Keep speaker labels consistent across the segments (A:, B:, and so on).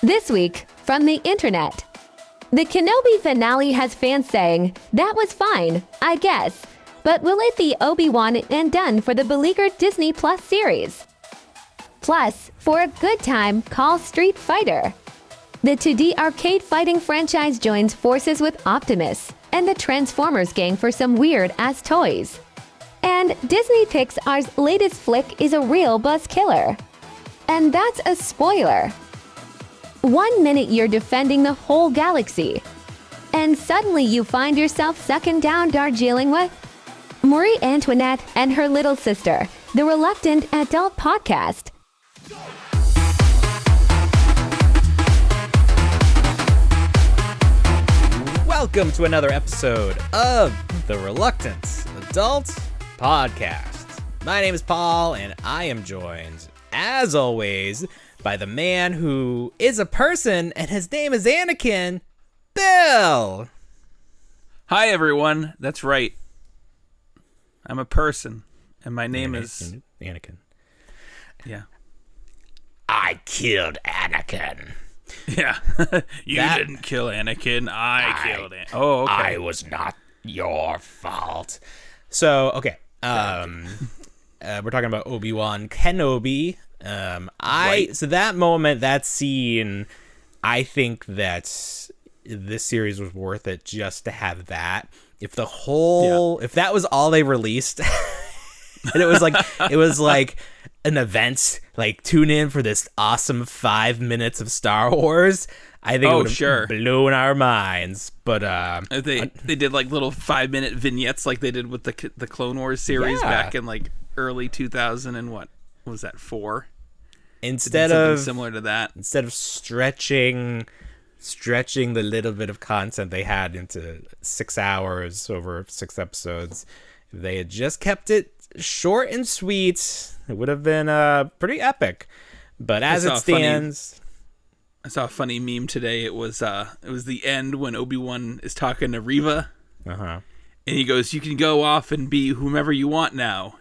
A: This week, from the internet. The Kenobi finale has fans saying, "That was fine, I guess." But will it be Obi-Wan and done for the beleaguered Disney Plus series? Plus, for a good time, call Street Fighter. The 2D arcade fighting franchise joins forces with Optimus and the Transformers gang for some weird-ass toys. And Disney Pixar's latest flick is a real buzz killer. And that's a spoiler. 1 minute you're defending the whole galaxy, and suddenly you find yourself sucking down Darjeeling with Marie Antoinette and her little sister, the Reluctant Adult Podcast.
B: Welcome to another episode of the Reluctant Adult Podcast. My name is Paul, and I am joined, as always, by the man who is a person, and his name is Anakin, Bill.
C: Hi, everyone. That's right. I'm a person, and my name is
B: Anakin.
C: Yeah.
B: I killed Anakin.
C: Yeah. You didn't kill Anakin. I killed Anakin. Oh, okay.
B: I was not your fault. So, okay. We're talking about Obi-Wan Kenobi. So that moment, that scene, I think that this series was worth it just to have that. If that was all they released, and it was like an event, like tune in for this awesome 5 minutes of Star Wars, I think it would have blown our minds. But
C: they did like little 5-minute vignettes like they did with the Clone Wars series back in like early 2000 and what was that, 4?
B: Instead of
C: similar to that,
B: instead of stretching the little bit of content they had into 6 hours over 6 episodes, if they had just kept it short and sweet, it would have been pretty epic. But as it stands,
C: I saw a funny meme today. It was the end when Obi-Wan is talking to Reva, and he goes, "You can go off and be whomever you want now,"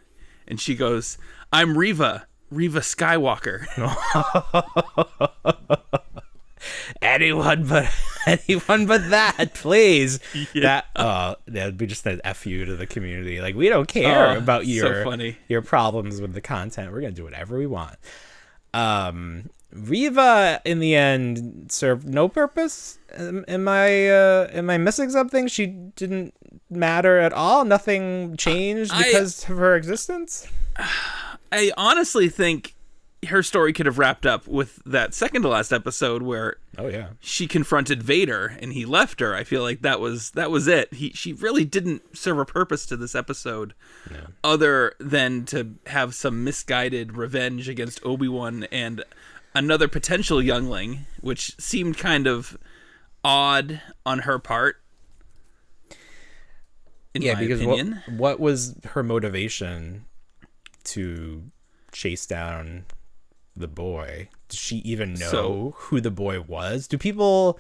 C: and she goes, "I'm Reva Skywalker." anyone but that, please. Yeah. That'd be just an F you to the community. Like, we don't care about your problems with the content. We're gonna do whatever we want. Reva in the end served no purpose. Am I missing something? She didn't matter at all. Nothing changed because of her existence. I honestly think her story could have wrapped up with that second to last episode where she confronted Vader and he left her. I feel like that was it. She really didn't serve a purpose to this episode other than to have some misguided revenge against Obi-Wan and another potential youngling, which seemed kind of odd on her part. In my opinion.
B: What was her motivation to chase down the boy? Does she even know who the boy was? Do people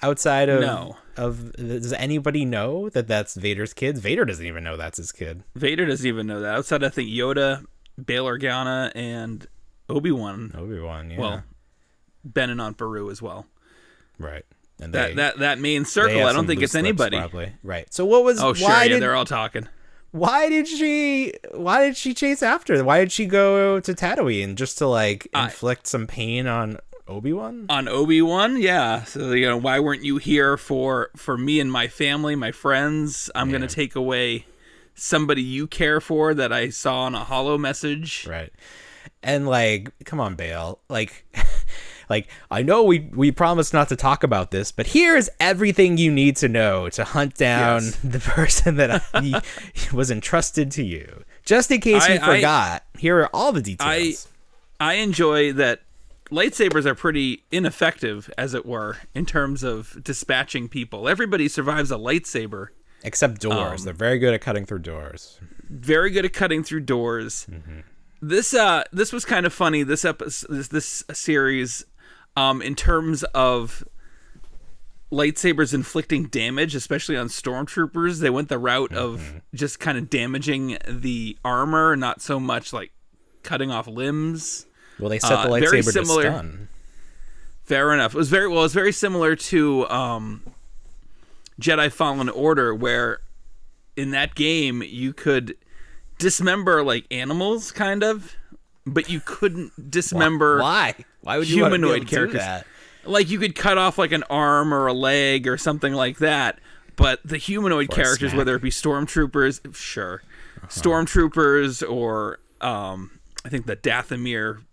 B: outside of does anybody know that that's Vader's kid? Vader doesn't even know that's his kid.
C: Vader doesn't even know that. Outside, I think Yoda, Bail Organa, and Obi-Wan, yeah. Well, Ben and Aunt Beru as well.
B: Right. And
C: that main circle, I don't think it's anybody.
B: Probably. Right. So what was?
C: They're all talking.
B: Why did she chase after them? Why did she go to Tatooine just to like inflict some pain on Obi-Wan?
C: On Obi-Wan, yeah. So why weren't you here for me and my family, my friends? I'm gonna take away somebody you care for that I saw on a holo message.
B: Right. And like, come on, Bale. Like, I know we promised not to talk about this, but here's everything you need to know to hunt down the person that was entrusted to you. Just in case you forgot, here are all the details.
C: I enjoy that lightsabers are pretty ineffective, as it were, in terms of dispatching people. Everybody survives a lightsaber.
B: Except doors. They're very good at cutting through doors.
C: Very good at cutting through doors. Mm-hmm. This was kind of funny. This series, in terms of lightsabers inflicting damage, especially on stormtroopers, they went the route of just kind of damaging the armor, not so much like cutting off limbs.
B: Well, they set the lightsaber to stun.
D: Fair enough. It was very similar to Jedi Fallen Order, where in that game you could dismember like animals, kind of, but you couldn't dismember.
C: Why would you
D: humanoid
C: want to
D: characters?
C: do that?
D: Like you could cut off like an arm or a leg or something like that, but the humanoid characters, whether it be stormtroopers, stormtroopers, or I think the Dathomir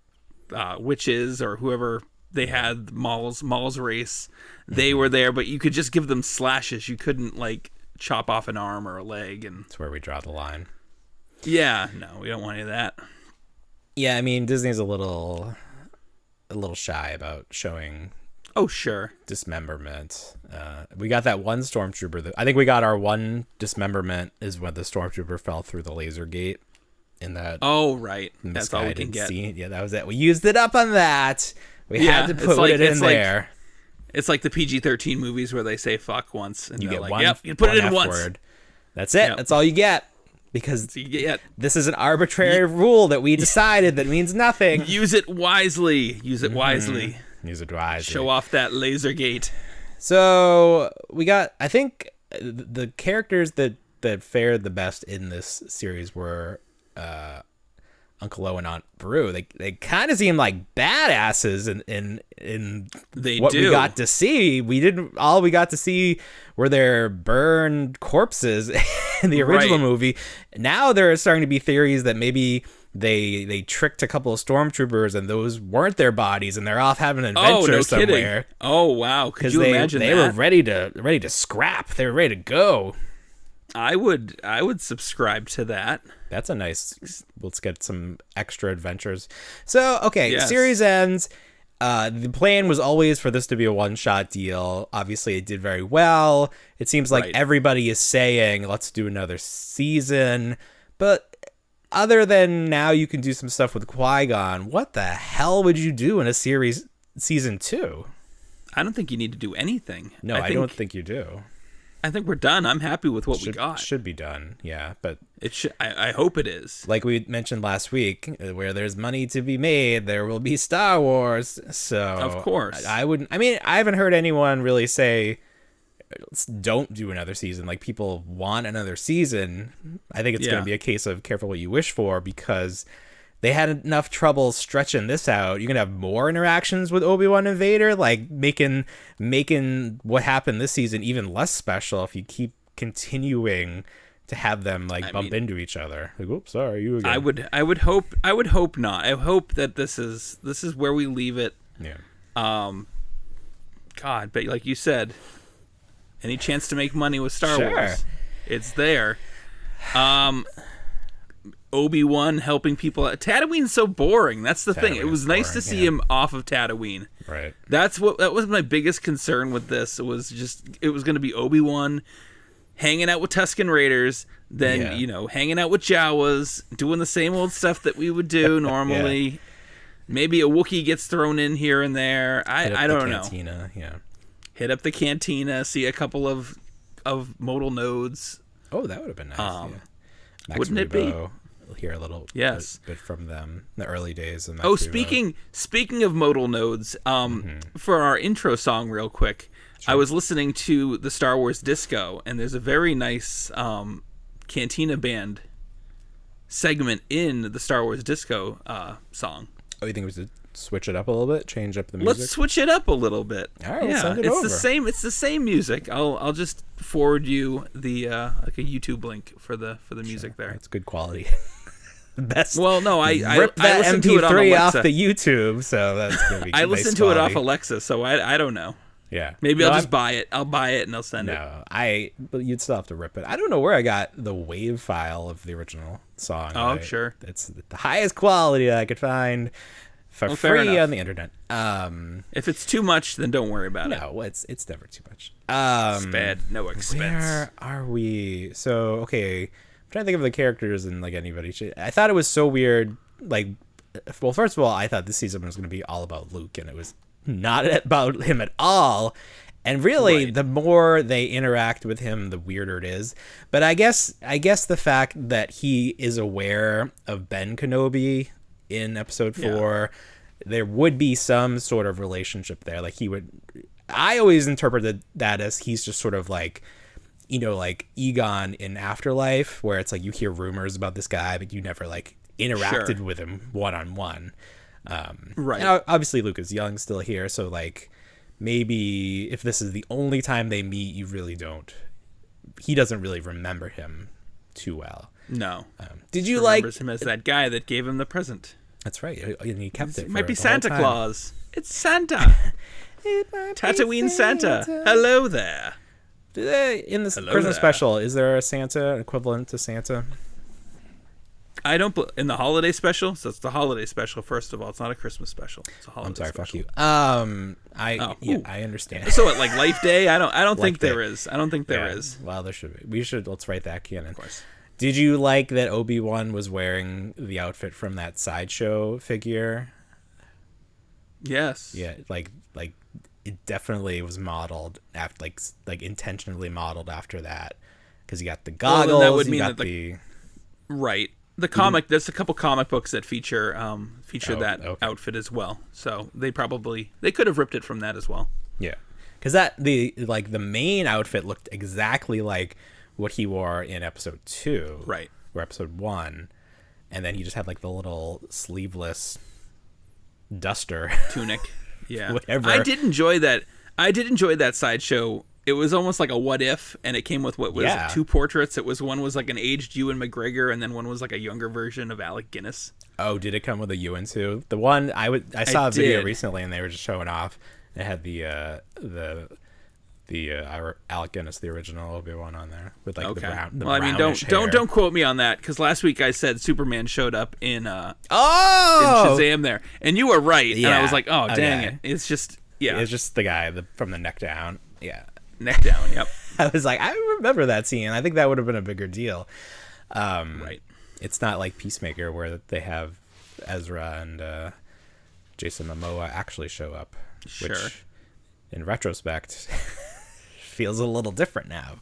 D: witches or whoever they had, Maul's race, they were there, but you could just give them slashes. You couldn't like chop off an arm or a leg, and
C: That's where we draw the line.
D: Yeah, no, we don't want any of that.
C: Yeah, I mean, Disney's a little shy about showing
D: Oh, sure.
C: dismemberment. We got that one stormtrooper. I think we got our one dismemberment is when the stormtrooper fell through the laser gate in that.
D: Oh, right.
C: in the
D: That's
C: sky.
D: all we
C: I
D: can
C: didn't
D: get.
C: see it. Yeah, that was it. We used it up on that. We
D: Yeah,
C: had to
D: it's
C: put
D: like-
C: it in
D: it's like-
C: there.
D: It's like the PG-13 movies where they say fuck once, and
C: You
D: they're
C: get
D: like,
C: one.
D: yep, you put it in
C: F
D: once.
C: word. That's it.
D: Yep.
C: That's all you get. Because
D: So you get,
C: this is an arbitrary rule that we decided that means nothing.
D: use it wisely. Use it wisely.
C: Use it wisely.
D: Show off that laser gate.
C: So we got, I think the characters that fared the best in this series were Uncle Owen and Aunt Beru. They kind of seem like badasses in
D: They
C: what
D: do.
C: we got to see. All we got to see were their burned corpses in the original
D: Right.
C: movie. Now there are starting to be theories that maybe they tricked a couple of stormtroopers and those weren't their bodies and they're off having an
D: Oh,
C: adventure
D: no
C: somewhere.
D: kidding. Oh, wow. Could
C: Because
D: you imagine
C: they
D: that?
C: were ready to scrap. They were ready to go.
D: I would subscribe to that.
C: That's a nice. Let's get some extra adventures. So okay,
D: Yes.
C: series ends. The plan was always for this to be a one-shot deal. Obviously, it did very well. It seems like
D: Right.
C: everybody is saying, "Let's do another season." But other than now, you can do some stuff with Qui-Gon. What the hell would you do in a series season 2?
D: I don't think you need to do anything.
C: No, I don't think you do.
D: I think we're done. I'm happy with what we got.
C: Should be done. Yeah, but
D: It should. I hope it is.
C: like we mentioned last week, where there's money to be made, there will be Star Wars. So
D: Of course.
C: I wouldn't. I mean, I haven't heard anyone really say, "Don't do another season." Like people want another season. I think it's going
D: Yeah.
C: to be a case of careful what you wish for, because they had enough trouble stretching this out. You're gonna have more interactions with Obi-Wan and Vader, like making what happened this season even less special if you keep continuing to have them like bump into each other. Like, oops, sorry, you again.
D: I would hope not. I hope that this is where we leave it.
C: Yeah.
D: God, but like you said, any chance to make money with Star
C: Sure.
D: Wars, it's there. Obi-Wan helping people out. Tatooine's so boring. That's the thing. It was
C: Tatooine's
D: nice to
C: boring,
D: see
C: yeah.
D: him off of Tatooine.
C: Right.
D: That was my biggest concern with this. It was going to be Obi-Wan hanging out with Tusken Raiders, then
C: Yeah.
D: hanging out with Jawas, doing the same old stuff that we would do normally. Maybe a Wookiee gets thrown in here and there. I don't know.
C: Cantina, yeah.
D: Hit up the cantina, see a couple of modal nodes.
C: Oh, that would have been nice. Yeah. Max
D: wouldn't it be?
C: Rebo, we'll hear a little
D: Yes.
C: bit from them in the early days. Of Max
D: Oh,
C: Rebo.
D: speaking of modal nodes, for our intro song, real quick, I was listening to the Star Wars Disco, and there's a very nice Cantina Band segment in the Star Wars Disco song.
C: Oh, you think we should switch it up a little bit, change up the music?
D: Let's switch it up a little bit.
C: All right, we'll send it
D: it's
C: over.
D: the same. It's the same music. I'll just forward you the like a YouTube link for the music there.
C: It's good quality. The best.
D: Well, no, I
C: Rip
D: I
C: that
D: listened to it on
C: MP3
D: Alexa.
C: off the YouTube, so that's gonna be.
D: I
C: nice
D: listened to it off
C: quality.
D: Alexa, so I don't know.
C: Yeah.
D: Maybe
C: No,
D: I'll just buy it. I'll buy it and I'll send it.
C: No, but you'd still have to rip it. I don't know where I got the WAV file of the original song.
D: Oh, sure.
C: It's the highest quality that I could find for
D: fair
C: free
D: enough.
C: on the internet.
D: If it's too much, then don't worry about it.
C: No, it's never too much.
D: It's bad. No expense.
C: Where are we? So, okay, I'm trying to think of the characters and like anybody. I thought it was so weird. Like, well, first of all, I thought this season was going to be all about Luke, and it was not about him at all. And really,
D: Right.
C: the more they interact with him, the weirder it is. But I guess the fact that he is aware of Ben Kenobi in episode 4,
B: there would be some sort of relationship there. Like I always interpreted that as he's just sort of like, like Egon in Afterlife, where it's like you hear rumors about this guy, but you never like interacted with him one-on-one.
D: Right.
B: And obviously Luke is young still here, so like maybe if this is the only time they meet, he doesn't really remember him too well.
D: No.
B: Did you
D: remembers him as that guy that gave him the present?
B: That's right. And he kept it.
D: It might be
B: the whole
D: Santa
B: time.
D: Claus. It's Santa. Tatooine Santa. Hello there.
B: In the Christmas special, is there a Santa equivalent to Santa?
D: I don't. In the holiday special, so it's the holiday special. First of all, it's not a Christmas special. It's a holiday.
B: I'm sorry,
D: special.
B: fuck you. I understand.
D: So what, like Life Day? I don't think
B: Day.
D: there is. I don't think there is.
B: Well, there should be. Let's write that canon.
D: Of course.
B: Did you like that Obi-Wan was wearing the outfit from that sideshow figure?
D: Yes.
B: Yeah, like it definitely was modeled after, like intentionally modeled after that, because you got the goggles.
D: Well, that would mean
B: got
D: that right. The comic. There's a couple comic books that feature that outfit as well. So they could have ripped it from that as well.
B: Yeah, because the main outfit looked exactly like what he wore in episode 2,
D: right,
B: or episode 1, and then he just had like the little sleeveless duster
D: tunic. Yeah,
B: whatever.
D: I did enjoy that sideshow. It was almost like a what if, and it came with what was 2 portraits. One was like an aged Ewan McGregor, and then one was like a younger version of Alec Guinness.
B: Oh, did it come with a Ewan too? The one I saw a video recently, and they were just showing off. It had the Alec Guinness, the original Obi-Wan, on there with like the brown.
D: Well, I mean, don't quote me on that, because last week I said Superman showed up in in Shazam there, and you were right, and I was like, oh dang it, it's just
B: it's just the guy from the neck down,
D: neck down. Yep.
B: I was like, I remember that scene. I think that would have been a bigger deal.
D: Right.
B: It's not like Peacemaker where they have Ezra and Jason Momoa actually show up, which in retrospect feels a little different now.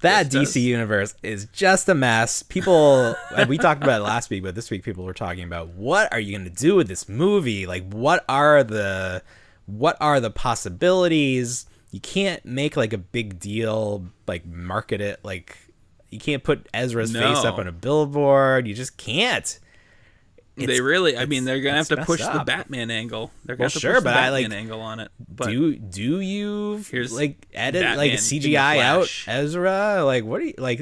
B: That DC universe is just a mess. People, and we talked about it last week, but this week people were talking about, what are you going to do with this movie? Like, what are the possibilities? You can't make like a big deal, like market it. Like, you can't put Ezra's face up on a billboard. You just can't.
D: They're going to have to push the Batman angle. They're going to push the Batman angle on it. But
B: do you like edit Batman, like CGI out Ezra? Like, what do you like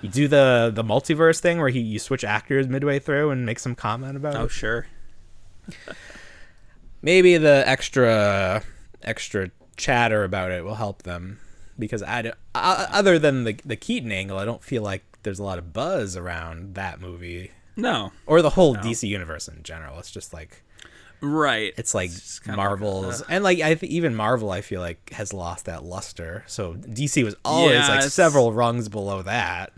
B: you do the multiverse thing where you switch actors midway through and make some comment about it?
D: Oh, sure.
B: Maybe the extra chatter about it will help them, because other than the Keaton angle, I don't feel like there's a lot of buzz around that movie.
D: No.
B: Or the whole DC universe in general. It's just like...
D: Right.
B: It's like Marvel's... and like even Marvel, I feel like, has lost that luster. So DC was always several rungs below that.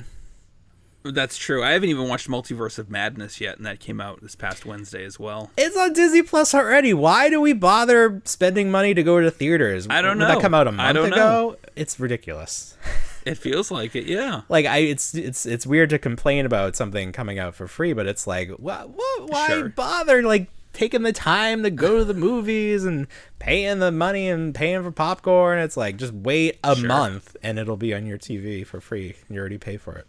D: That's true. I haven't even watched Multiverse of Madness yet, and that came out this past Wednesday as well.
B: It's on Disney Plus already. Why do we bother spending money to go to theaters?
D: I don't know.
B: Did that come out a month ago? It's ridiculous.
D: It feels like it, yeah.
B: Like it's weird to complain about something coming out for free, but it's like, why bother like taking the time to go to the movies and paying the money and paying for popcorn? It's like, just wait a month and it'll be on your TV for free. You already pay for it.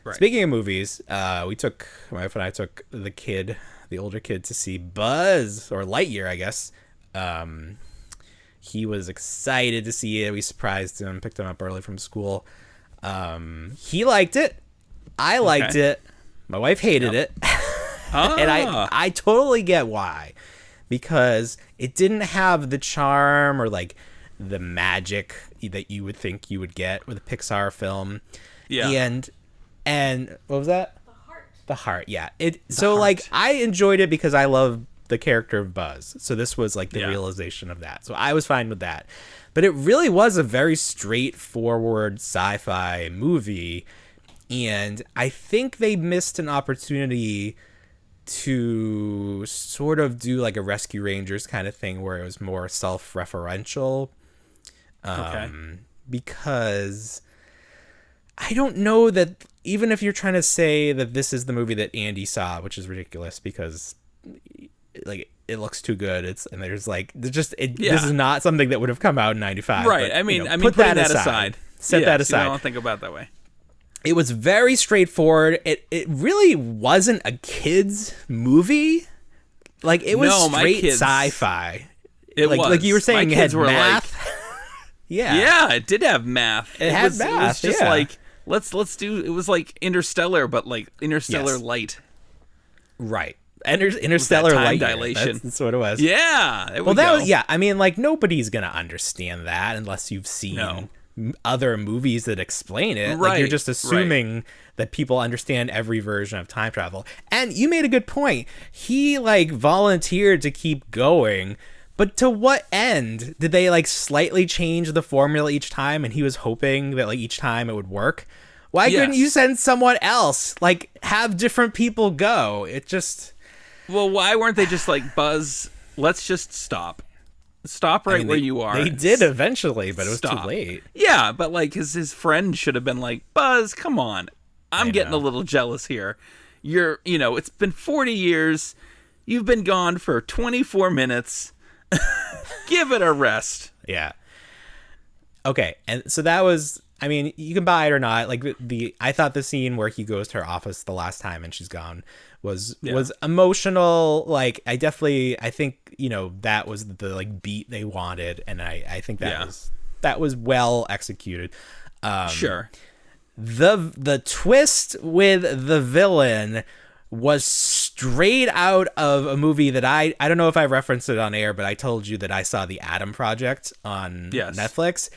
B: Right. Speaking of movies, my wife and I took the older kid, to see Buzz, or Lightyear, I guess. He was excited to see it. We surprised him, picked him up early from school. He liked it. I liked it. My wife hated it. And I totally get why. Because it didn't have the charm or like the magic that you would think you would get with a Pixar film. Yeah. And what was that? The heart, yeah. Like, I enjoyed it because I love the character of Buzz. So this was like the realization of that. So I was fine with that. But it really was a very straightforward sci-fi movie. And I think they missed an opportunity to sort of do like a Rescue Rangers kind of thing where it was more self-referential. Because I don't know that, even if you're trying to say that this is the movie that Andy saw, which is ridiculous because like it looks too good. This is not something that would have come out in 95.
D: Right.
B: But,
D: I mean,
B: put
D: putting that aside.
B: Set that aside.
D: I don't think about it that way.
B: It was very straightforward. It really wasn't a kids movie. Like it was straight sci-fi.
D: It was.
B: Like you were saying, it had
D: were
B: math.
D: Yeah, it did have math.
B: It had math.
D: It was just like let's do. It was like Interstellar, but like Interstellar light.
B: Right. Interstellar
D: time
B: light
D: dilation.
B: That's what it was.
D: Yeah.
B: I mean, like nobody's gonna understand that unless you've seen other movies that explain it.
D: Right.
B: Like you're just assuming that people understand every version of time travel. And you made a good point. He like volunteered to keep going. But to what end? Did they like slightly change the formula each time and he was hoping that like each time it would work? Why couldn't you send someone else? Like have different people go. It just...
D: Well, why weren't they just like, Buzz, let's just stop. Stop where you are.
B: They did eventually, but it was too late.
D: Yeah, but like his friend should have been like, Buzz, come on. I'm getting a little jealous here. It's been 40 years. You've been gone for 24 minutes. Give it a rest.
B: Yeah. Okay, and so that was, I mean, you can buy it or not. Like I thought the scene where he goes to her office the last time and she's gone was emotional. Like I think that was the like beat they wanted, and I think that was well executed.
D: Sure.
B: The twist with the villain was straight out of a movie that I don't know if I referenced it on air, but I told you that I saw The Adam Project on Netflix.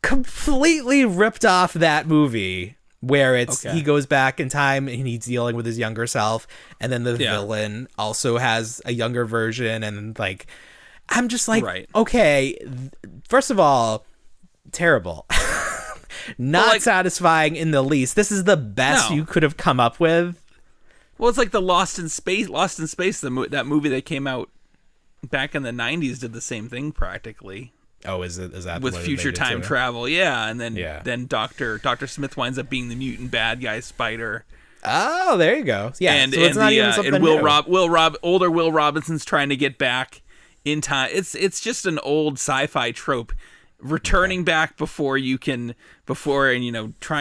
B: Completely ripped off that movie where he goes back in time and he's dealing with his younger self, and then the villain also has a younger version, and like I'm just like, okay, first of all, terrible. Not satisfying in the least. This is the best you could have come up with.
D: Well, it's like the Lost in Space, that movie that came out back in the 90s did the same thing practically.
B: Oh, is that
D: with future time travel? Yeah, and then Dr. Smith winds up being the mutant bad guy spider.
B: Oh, there you go. Yeah,
D: and
B: so it's not even something new.
D: Older Will Robinson's trying to get back in time. It's just an old sci-fi trope. Returning back trying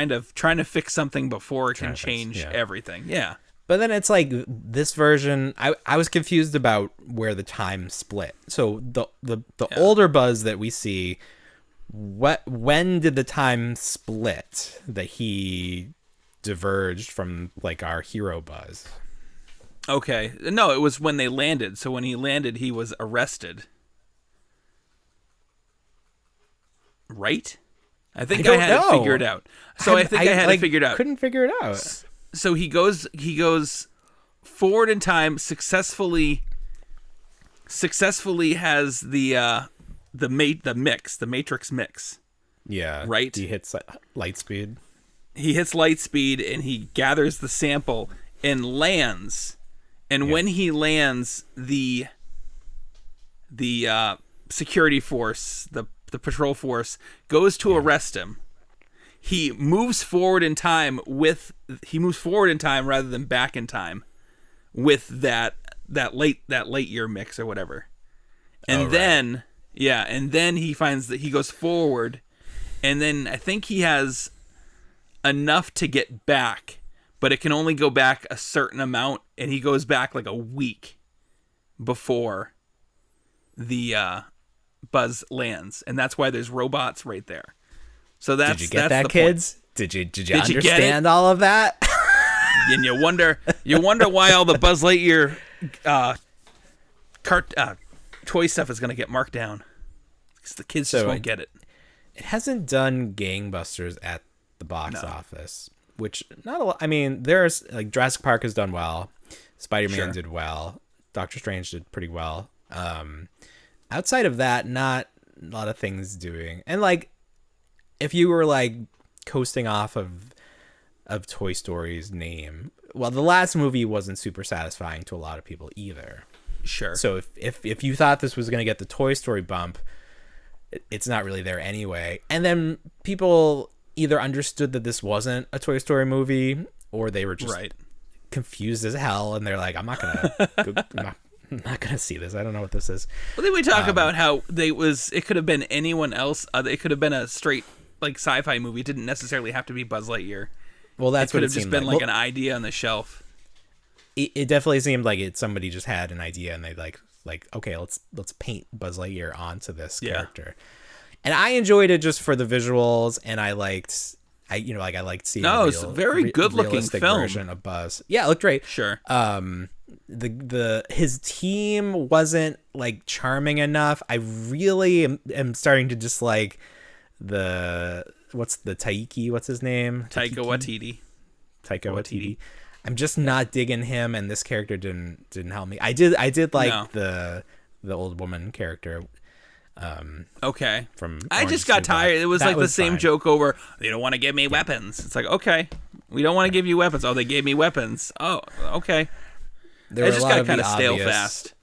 D: to fix something before it can change everything. Yeah.
B: But then it's like this version, I was confused about where the time split. So the older Buzz that we see, when did the time split that he diverged from like our hero Buzz?
D: Okay. No, it was when they landed. So when he landed, he was arrested. Right? I think I had it figured out. So I think I had it figured out.
B: Couldn't figure it out.
D: So he goes forward in time, successfully has the Matrix mix.
B: Yeah.
D: Right?
B: He hits light speed.
D: He hits light speed and he gathers the sample and lands. And when he lands, the security force, the patrol force goes to arrest him. He moves forward in time rather than back in time with that Lightyear mix or whatever. And then he finds that he goes forward, and then I think he has enough to get back, but it can only go back a certain amount, and he goes back like a week before the Buzz lands, and that's why there's robots right there. So that's
B: did you get
D: that's
B: that,
D: the
B: kids?
D: Point.
B: Did you understand all of that?
D: And you wonder why all the Buzz Lightyear toy stuff is going to get marked down, because the kids just won't get it.
B: It hasn't done gangbusters at the box office, which not a lot. I mean, there's like Jurassic Park has done well, Spider-Man did well, Doctor Strange did pretty well. Outside of that, not a lot of things doing. And like, if you were like coasting off of Toy Story's name, well, the last movie wasn't super satisfying to a lot of people either.
D: Sure.
B: So if you thought this was going to get the Toy Story bump, it's not really there anyway. And then people either understood that this wasn't a Toy Story movie, or they were just confused as hell, and they're like, I'm not gonna see this. I don't know what this is.
D: Well, then we talk about how it could have been anyone else. It could have been a straight like sci-fi movie. It didn't necessarily have to be Buzz Lightyear.
B: Well, that's
D: it could
B: what
D: have just been like an idea on the shelf.
B: It definitely seemed like somebody just had an idea, and they like okay, let's paint Buzz Lightyear onto this character. And I enjoyed it just for the visuals, and I liked seeing
D: it's a very good looking film
B: version of Buzz. Yeah, it looked great.
D: Sure.
B: His team wasn't like charming enough. I really am starting to dislike what's his name?
D: Taika Waititi.
B: I'm just not digging him, and this character didn't help me. I did like the old woman character.
D: Okay.
B: From
D: I
B: Orange
D: just got
B: is the New
D: tired.
B: Black.
D: It was
B: That
D: like the same
B: fine.
D: joke over. They don't want to give me weapons. It's like, okay, we don't want to give you weapons. Oh, they gave me weapons. Oh, okay.
B: There
D: It
B: were
D: just
B: a lot
D: got
B: of
D: kind
B: the
D: of stale
B: obvious-
D: fast.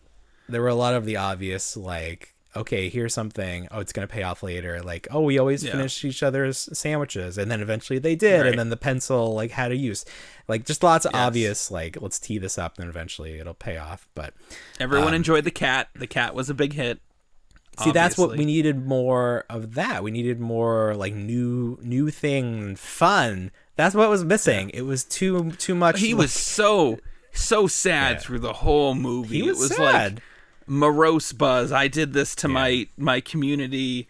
B: There were a lot of the obvious, like, okay, here's something. Oh, it's going to pay off later. Like, oh, we always finish each other's sandwiches. And then eventually they did.
D: Right.
B: And then the pencil, like, had a use. Like, just lots of
D: Yes.
B: obvious, like, let's tee this up and eventually it'll pay off. But
D: Everyone enjoyed the cat. The cat was a big hit.
B: see, that's what
D: obviously.
B: we needed more of that. We needed more, like, new thing, fun. That's what was missing. It was too much.
D: He was so sad through the whole movie.
B: He was
D: it was
B: sad.
D: like morose Buzz. I did this to my community.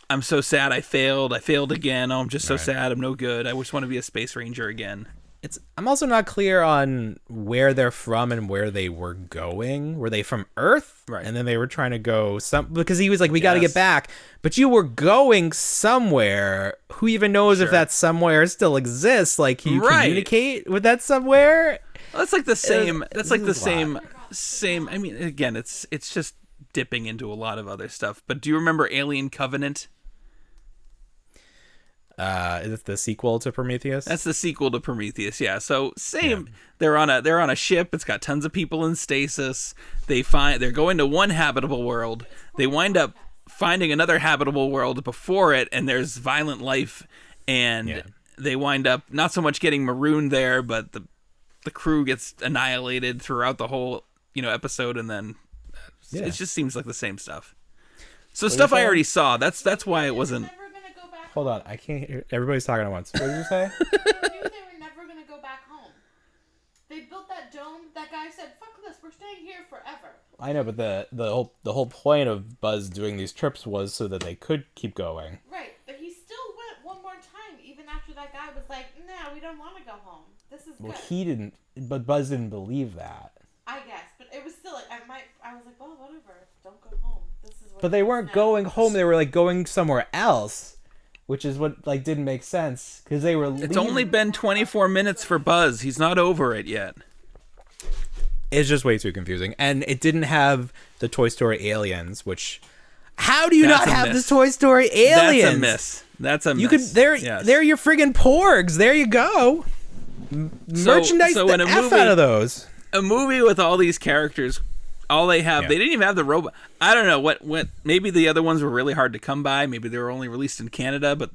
D: I'm so sad. I failed again. Oh, I'm just so sad. I'm no good. I just want to be a space ranger again.
B: I'm also not clear on where they're from and where they were going. Were they from Earth?
D: Right.
B: And then they were trying to go because he was like, we got to get back. But you were going somewhere. Who even knows if that somewhere still exists? Like, can you communicate with that somewhere?
D: Well, that's like the same. That's like the same. I mean, again, it's just dipping into a lot of other stuff. But do you remember Alien Covenant?
B: Is it the sequel to Prometheus?
D: That's the sequel to Prometheus. Yeah. So same. Yeah. They're on a ship. It's got tons of people in stasis. They're going to one habitable world. They wind up finding another habitable world before it, and there's violent life, and they wind up not so much getting marooned there, but the crew gets annihilated throughout the whole episode, and then it just seems like the same stuff. So stuff I already saw. That's why it wasn't.
B: Hold on, I can't hear. Everybody's talking at once. What did you say?
E: They were never going to go back home. They built that dome. That guy said, fuck this, we're staying here forever.
B: I know, but the whole point of Buzz doing these trips was so that they could keep going.
E: Right, but he still went one more time, even after that guy was like, nah, we don't want to go home. This is good.
B: Well, he didn't, but Buzz didn't believe that.
E: I guess, but it was still like, I was like, well, whatever, don't go home. This is what
B: But they weren't going home. They were like going somewhere else, which is what like didn't make sense because they were.
D: It's only been 24 minutes for Buzz. He's not over it yet.
B: It's just way too confusing, and it didn't have the Toy Story aliens. Which, how do you
D: That's
B: not
D: a
B: have
D: miss.
B: the Toy Story aliens?
D: That's a miss.
B: You could. They're your friggin' porgs. There you go. Merchandise
D: so
B: the
D: in a
B: F
D: movie-
B: out of those.
D: A movie with all these characters. All they have, they didn't even have the robot. I don't know what. Maybe the other ones were really hard to come by. Maybe they were only released in Canada, but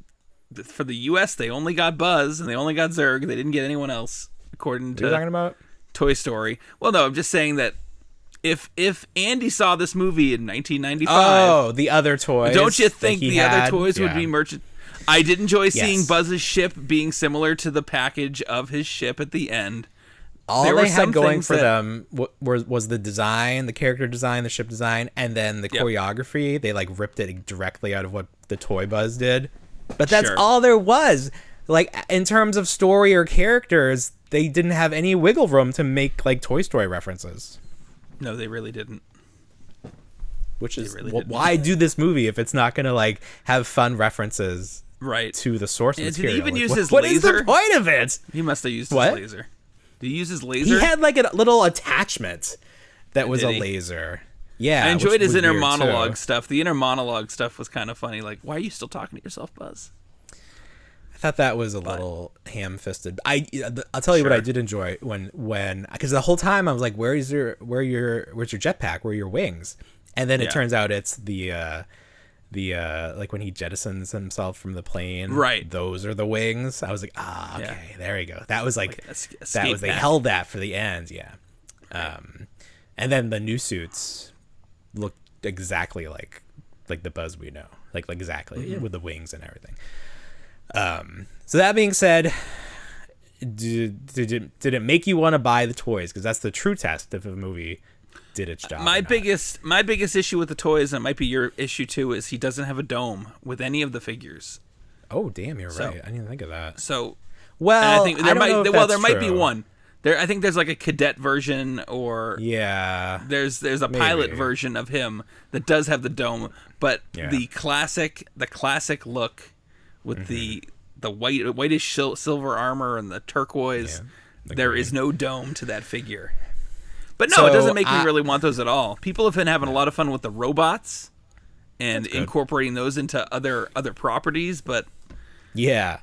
D: for the U.S., they only got Buzz and they only got Zurg. They didn't get anyone else, according
B: What are you talking
D: to
B: about?
D: Toy Story. Well, no, I'm just saying that if Andy saw this movie in 1995,
B: Oh, the other toys.
D: don't you
B: that
D: think
B: he
D: the
B: had?
D: other toys would be merchant? I did enjoy seeing
B: Yes.
D: Buzz's ship being similar to the package of his ship at the end.
B: All
D: There were
B: they
D: some
B: had going
D: things
B: for
D: that-
B: them was the design, the character design, the ship design, and then the choreography. They like ripped it directly out of what the Toy Buzz did. But that's
D: Sure.
B: all there was. Like in terms of story or characters, they didn't have any wiggle room to make like Toy Story references.
D: No, they really didn't.
B: Which is
D: really didn't.
B: why do this movie if it's not going to like have fun references
D: Right.
B: to the source
D: And did he
B: material?
D: even
B: Like,
D: use
B: what-
D: his
B: what is the
D: laser?
B: point of it?
D: He must have used
B: What?
D: his laser. Did he use his laser?
B: He had like a little attachment that was
D: Did
B: a
D: he?
B: laser. Yeah,
D: I enjoyed
B: which
D: his
B: was
D: inner
B: weird,
D: monologue
B: too.
D: stuff. The inner monologue stuff was kind of funny. Like, why are you still talking to yourself, Buzz?
B: I thought that was a little ham-fisted. I'll tell you what I
D: Sure.
B: did enjoy when because the whole time I was like, where's your jetpack? Where are your wings? And then it
D: Yeah.
B: turns out it's the like when he jettisons himself from the plane,
D: Right.
B: those are the wings. I was like, okay,
D: Yeah.
B: there you go. That was like
D: Escape
B: that was, they
D: pack.
B: held that for the end. Yeah. And then the new suits look exactly like the Buzz we know, like exactly with the wings and everything. So that being said, did it make you want to buy the toys? Because that's the true test if a movie did its job.
D: My biggest issue with the toys, and it might be your issue too, is he doesn't have a dome with any of the figures.
B: Oh damn, you're right. I didn't even think of that.
D: So,
B: Well,
D: and I think there might be
B: true.
D: one. I think there's like a cadet version, or
B: Yeah.
D: there's a pilot
B: Maybe.
D: version of him that does have the dome, but
B: Yeah.
D: the classic look with the whitish silver armor and the turquoise,
B: the
D: there
B: green.
D: is no dome to that figure. But no,
B: So,
D: it doesn't make me really want those at all. People have been having a lot of fun with the robots and incorporating those into other properties, but
B: Yeah.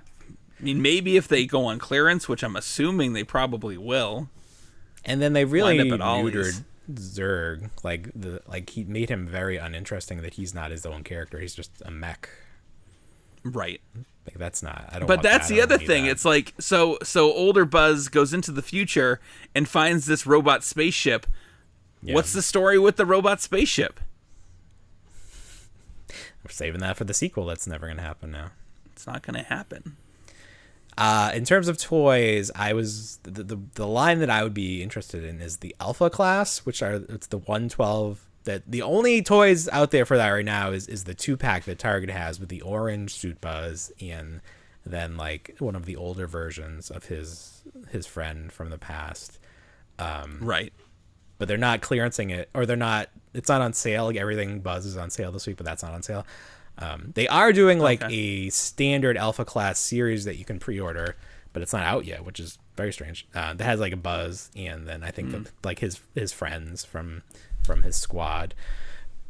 D: I mean, maybe if they go on clearance, which I'm assuming they probably will.
B: And then they really
D: Wind up at Ollie's.
B: neutered Zurg. Like he made him very uninteresting that he's not his own character. He's just a mech.
D: Right.
B: Like that's not. I don't.
D: But
B: want
D: that's
B: that.
D: the
B: I don't
D: other
B: need
D: thing.
B: that.
D: It's like so older Buzz goes into the future and finds this robot spaceship.
B: Yeah.
D: What's the story with the robot spaceship?
B: We're saving that for the sequel. That's never gonna happen now.
D: It's not going to happen.
B: In terms of toys, I was the line that I would be interested in is the Alpha class, it's the 112. That the only toys out there for that right now is the 2-pack that Target has with the orange suit Buzz and then like one of the older versions of his friend from the past.
D: Right.
B: But they're not clearancing it, or it's not on sale. Like everything Buzz is on sale this week, but that's not on sale. They are doing like a standard Alpha class series that you can pre-order, but it's not out yet, which is very strange. That has like a Buzz, and then I think like his friends from his squad.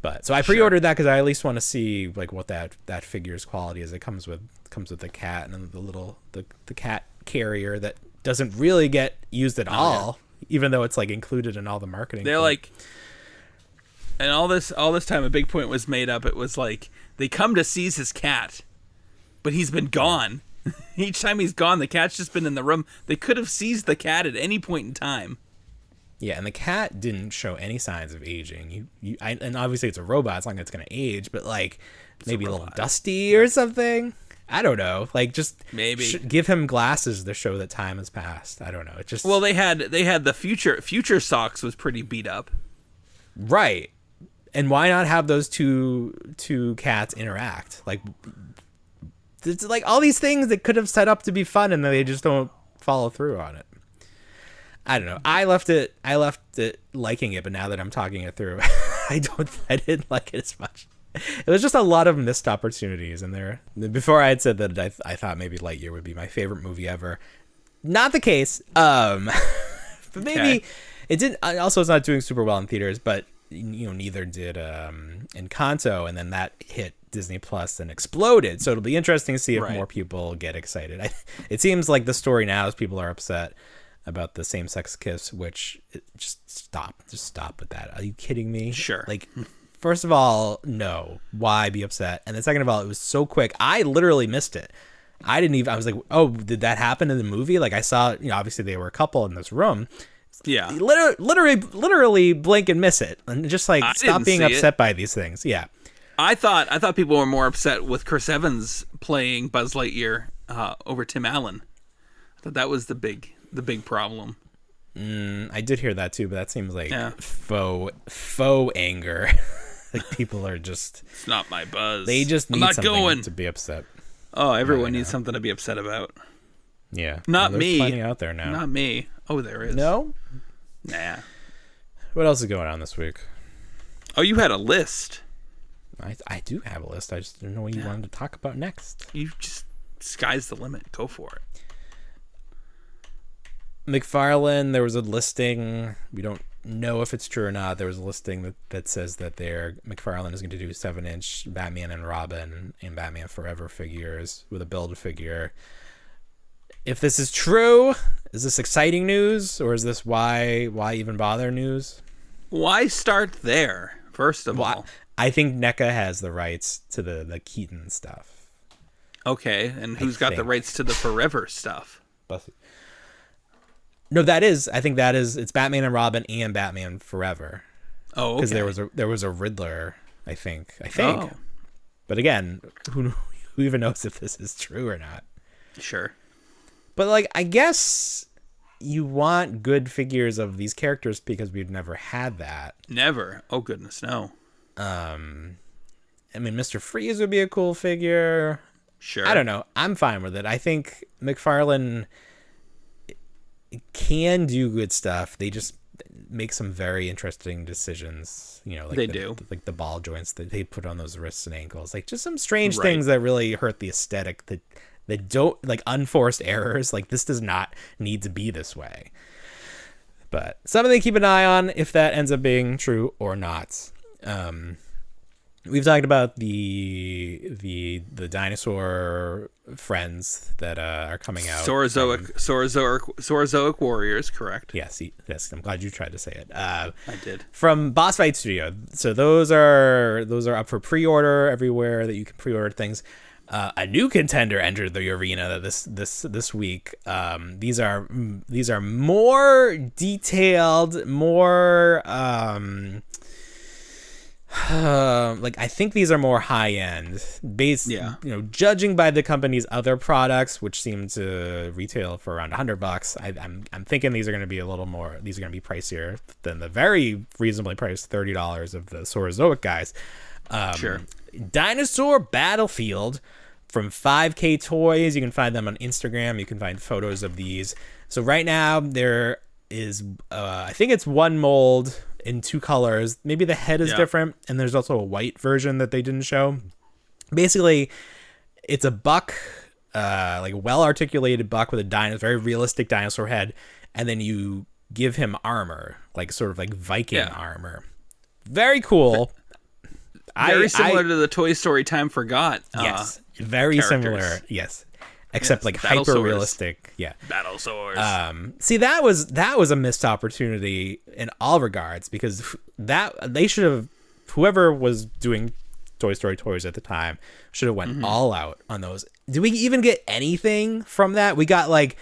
B: But so I pre-ordered that because I at least want to see like what that figure's quality is. It comes with the cat and the cat carrier that doesn't really get used at all, even though it's like included in all the marketing.
D: They're like, and all this time a big point was made up. It was like they come to seize his cat, but he's been gone. Each time he's gone, the cat's just been in the room. They could have seized the cat at any point in time.
B: Yeah, and the cat didn't show any signs of aging. And obviously it's a robot. It's not like it's going to age, but like maybe a little dusty or something. I don't know. Like just
D: Maybe.
B: Give him glasses to show that time has passed. I don't know. It just
D: Well, they had the future socks was pretty beat up.
B: right. And why not have those two cats interact? Like it's like all these things that could have set up to be fun, and then they just don't follow through on it. I don't know. I left it liking it, but now that I'm talking it through, I didn't like it as much. It was just a lot of missed opportunities in there. Before I had said that I thought maybe Lightyear would be my favorite movie ever. Not the case. But maybe it didn't. Also, it's not doing super well in theaters, but neither did Encanto, and then that hit Disney Plus and exploded. So it'll be interesting to see if more people get excited. It seems like the story now is people are upset about the same-sex kiss, which just stop with that. Are you kidding me?
D: Sure.
B: Like, first of all, no. Why be upset? And then second of all, it was so quick. I literally missed it. I was like, oh, did that happen in the movie? Like I saw, obviously they were a couple in this room.
D: Yeah.
B: Literally blink and miss it. And just like, stop being upset by these things. Yeah.
D: I thought people were more upset with Chris Evans playing Buzz Lightyear over Tim Allen. I thought that was the big problem.
B: I did hear that too, but that seems like faux anger. Like people are just,
D: it's not my Buzz.
B: They just need something to be upset.
D: Oh, everyone needs something to be upset about.
B: Yeah.
D: Not
B: there's
D: me.
B: plenty out there now.
D: Not me. Oh, there is.
B: No?
D: Nah.
B: What else is going on this week?
D: Oh, you had a list.
B: I do have a list. I just didn't know what you wanted to talk about next.
D: You just, sky's the limit. Go for it.
B: McFarlane, there was a listing. We don't know if it's true or not. There was a listing that says that McFarlane is going to do 7-inch Batman and Robin and Batman Forever figures with a Build-A-Figure. If this is true, is this exciting news, or is this why even bother news?
D: Why start there, first of all?
B: I think NECA has the rights to the Keaton stuff.
D: Okay, and who's got the rights to the Forever stuff?
B: No, it's Batman and Robin and Batman Forever.
D: Oh, okay.
B: Because there was a Riddler, I think.
D: Oh.
B: But again, who even knows if this is true or not?
D: Sure.
B: But like, I guess you want good figures of these characters because we've never had that.
D: Never. Oh goodness, no.
B: I mean, Mr. Freeze would be a cool figure.
D: Sure.
B: I don't know. I'm fine with it. I think McFarlane can do good stuff. They just make some very interesting decisions. You know, like
D: they do.
B: Like the ball joints that they put on those wrists and ankles. Like just some strange things that really hurt the aesthetic that don't, like, unforced errors. Like, this does not need to be this way. But something to keep an eye on if that ends up being true or not. We've talked about the dinosaur friends that are coming out.
D: Saurozoic warriors, correct?
B: Yes. I'm glad you tried to say it.
D: I did.
B: From Boss Fight Studio. So those are up for pre-order everywhere that you can pre-order things. A new contender entered the arena this week. These are more detailed, more like, I think these are more high end, judging by the company's other products, which seem to retail for around $100. I'm thinking these are going to be a little more. These are going to be pricier than the very reasonably priced $30 of the Saurozoic guys.
D: Sure.
B: Dinosaur Battlefield from 5K Toys. You can find them on Instagram. You can find photos of these. So right now there is, I think it's one mold in two colors. Maybe the head is different, and there's also a white version that they didn't show. Basically, it's a buck, like a well-articulated buck with a very realistic dinosaur head, and then you give him armor, like sort of like Viking armor. Very cool.
D: Very similar to the Toy Story Time Forgot.
B: Yes, very similar. Yes, except like hyper realistic. Yeah,
D: Battlesaurs.
B: See, that was a missed opportunity in all regards, because that they should have. Whoever was doing Toy Story toys at the time should have went all out on those. Did we even get anything from that? We got like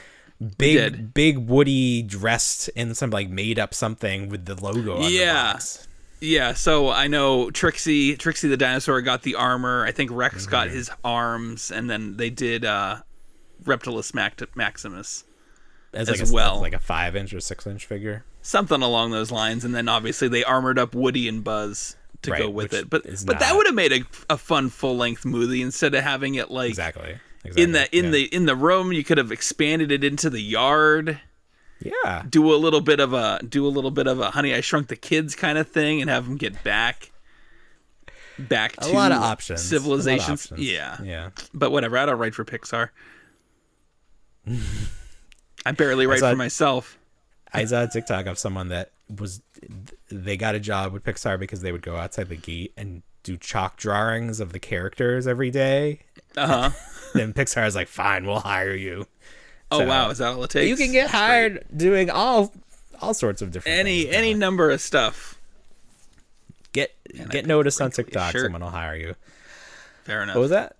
B: big Woody dressed in some like made up something with the logo on the box.
D: Yeah, so I know Trixie the dinosaur got the armor. I think Rex got his arms, and then they did Reptilus Maximus as well.
B: Like a 5-inch or 6-inch figure.
D: Something along those lines, and then obviously they armored up Woody and Buzz to go with it. But that would have made a fun full-length movie instead of having it like
B: exactly.
D: in the room. You could have expanded it into the yard.
B: Yeah.
D: Do a little bit of a Honey, I Shrunk the Kids kind of thing, and have them get back to
B: a lot of options.
D: Civilizations. Yeah. But whatever. I don't write for Pixar. I barely write for myself.
B: I saw a TikTok of someone that they got a job with Pixar because they would go outside the gate and do chalk drawings of the characters every day.
D: Then
B: Pixar is like, fine, we'll hire you.
D: Oh, so, wow, is that all it takes?
B: You can get hired doing all sorts of different things.
D: Any number of stuff.
B: Get noticed on TikTok, someone will hire you.
D: Fair enough.
B: What was that?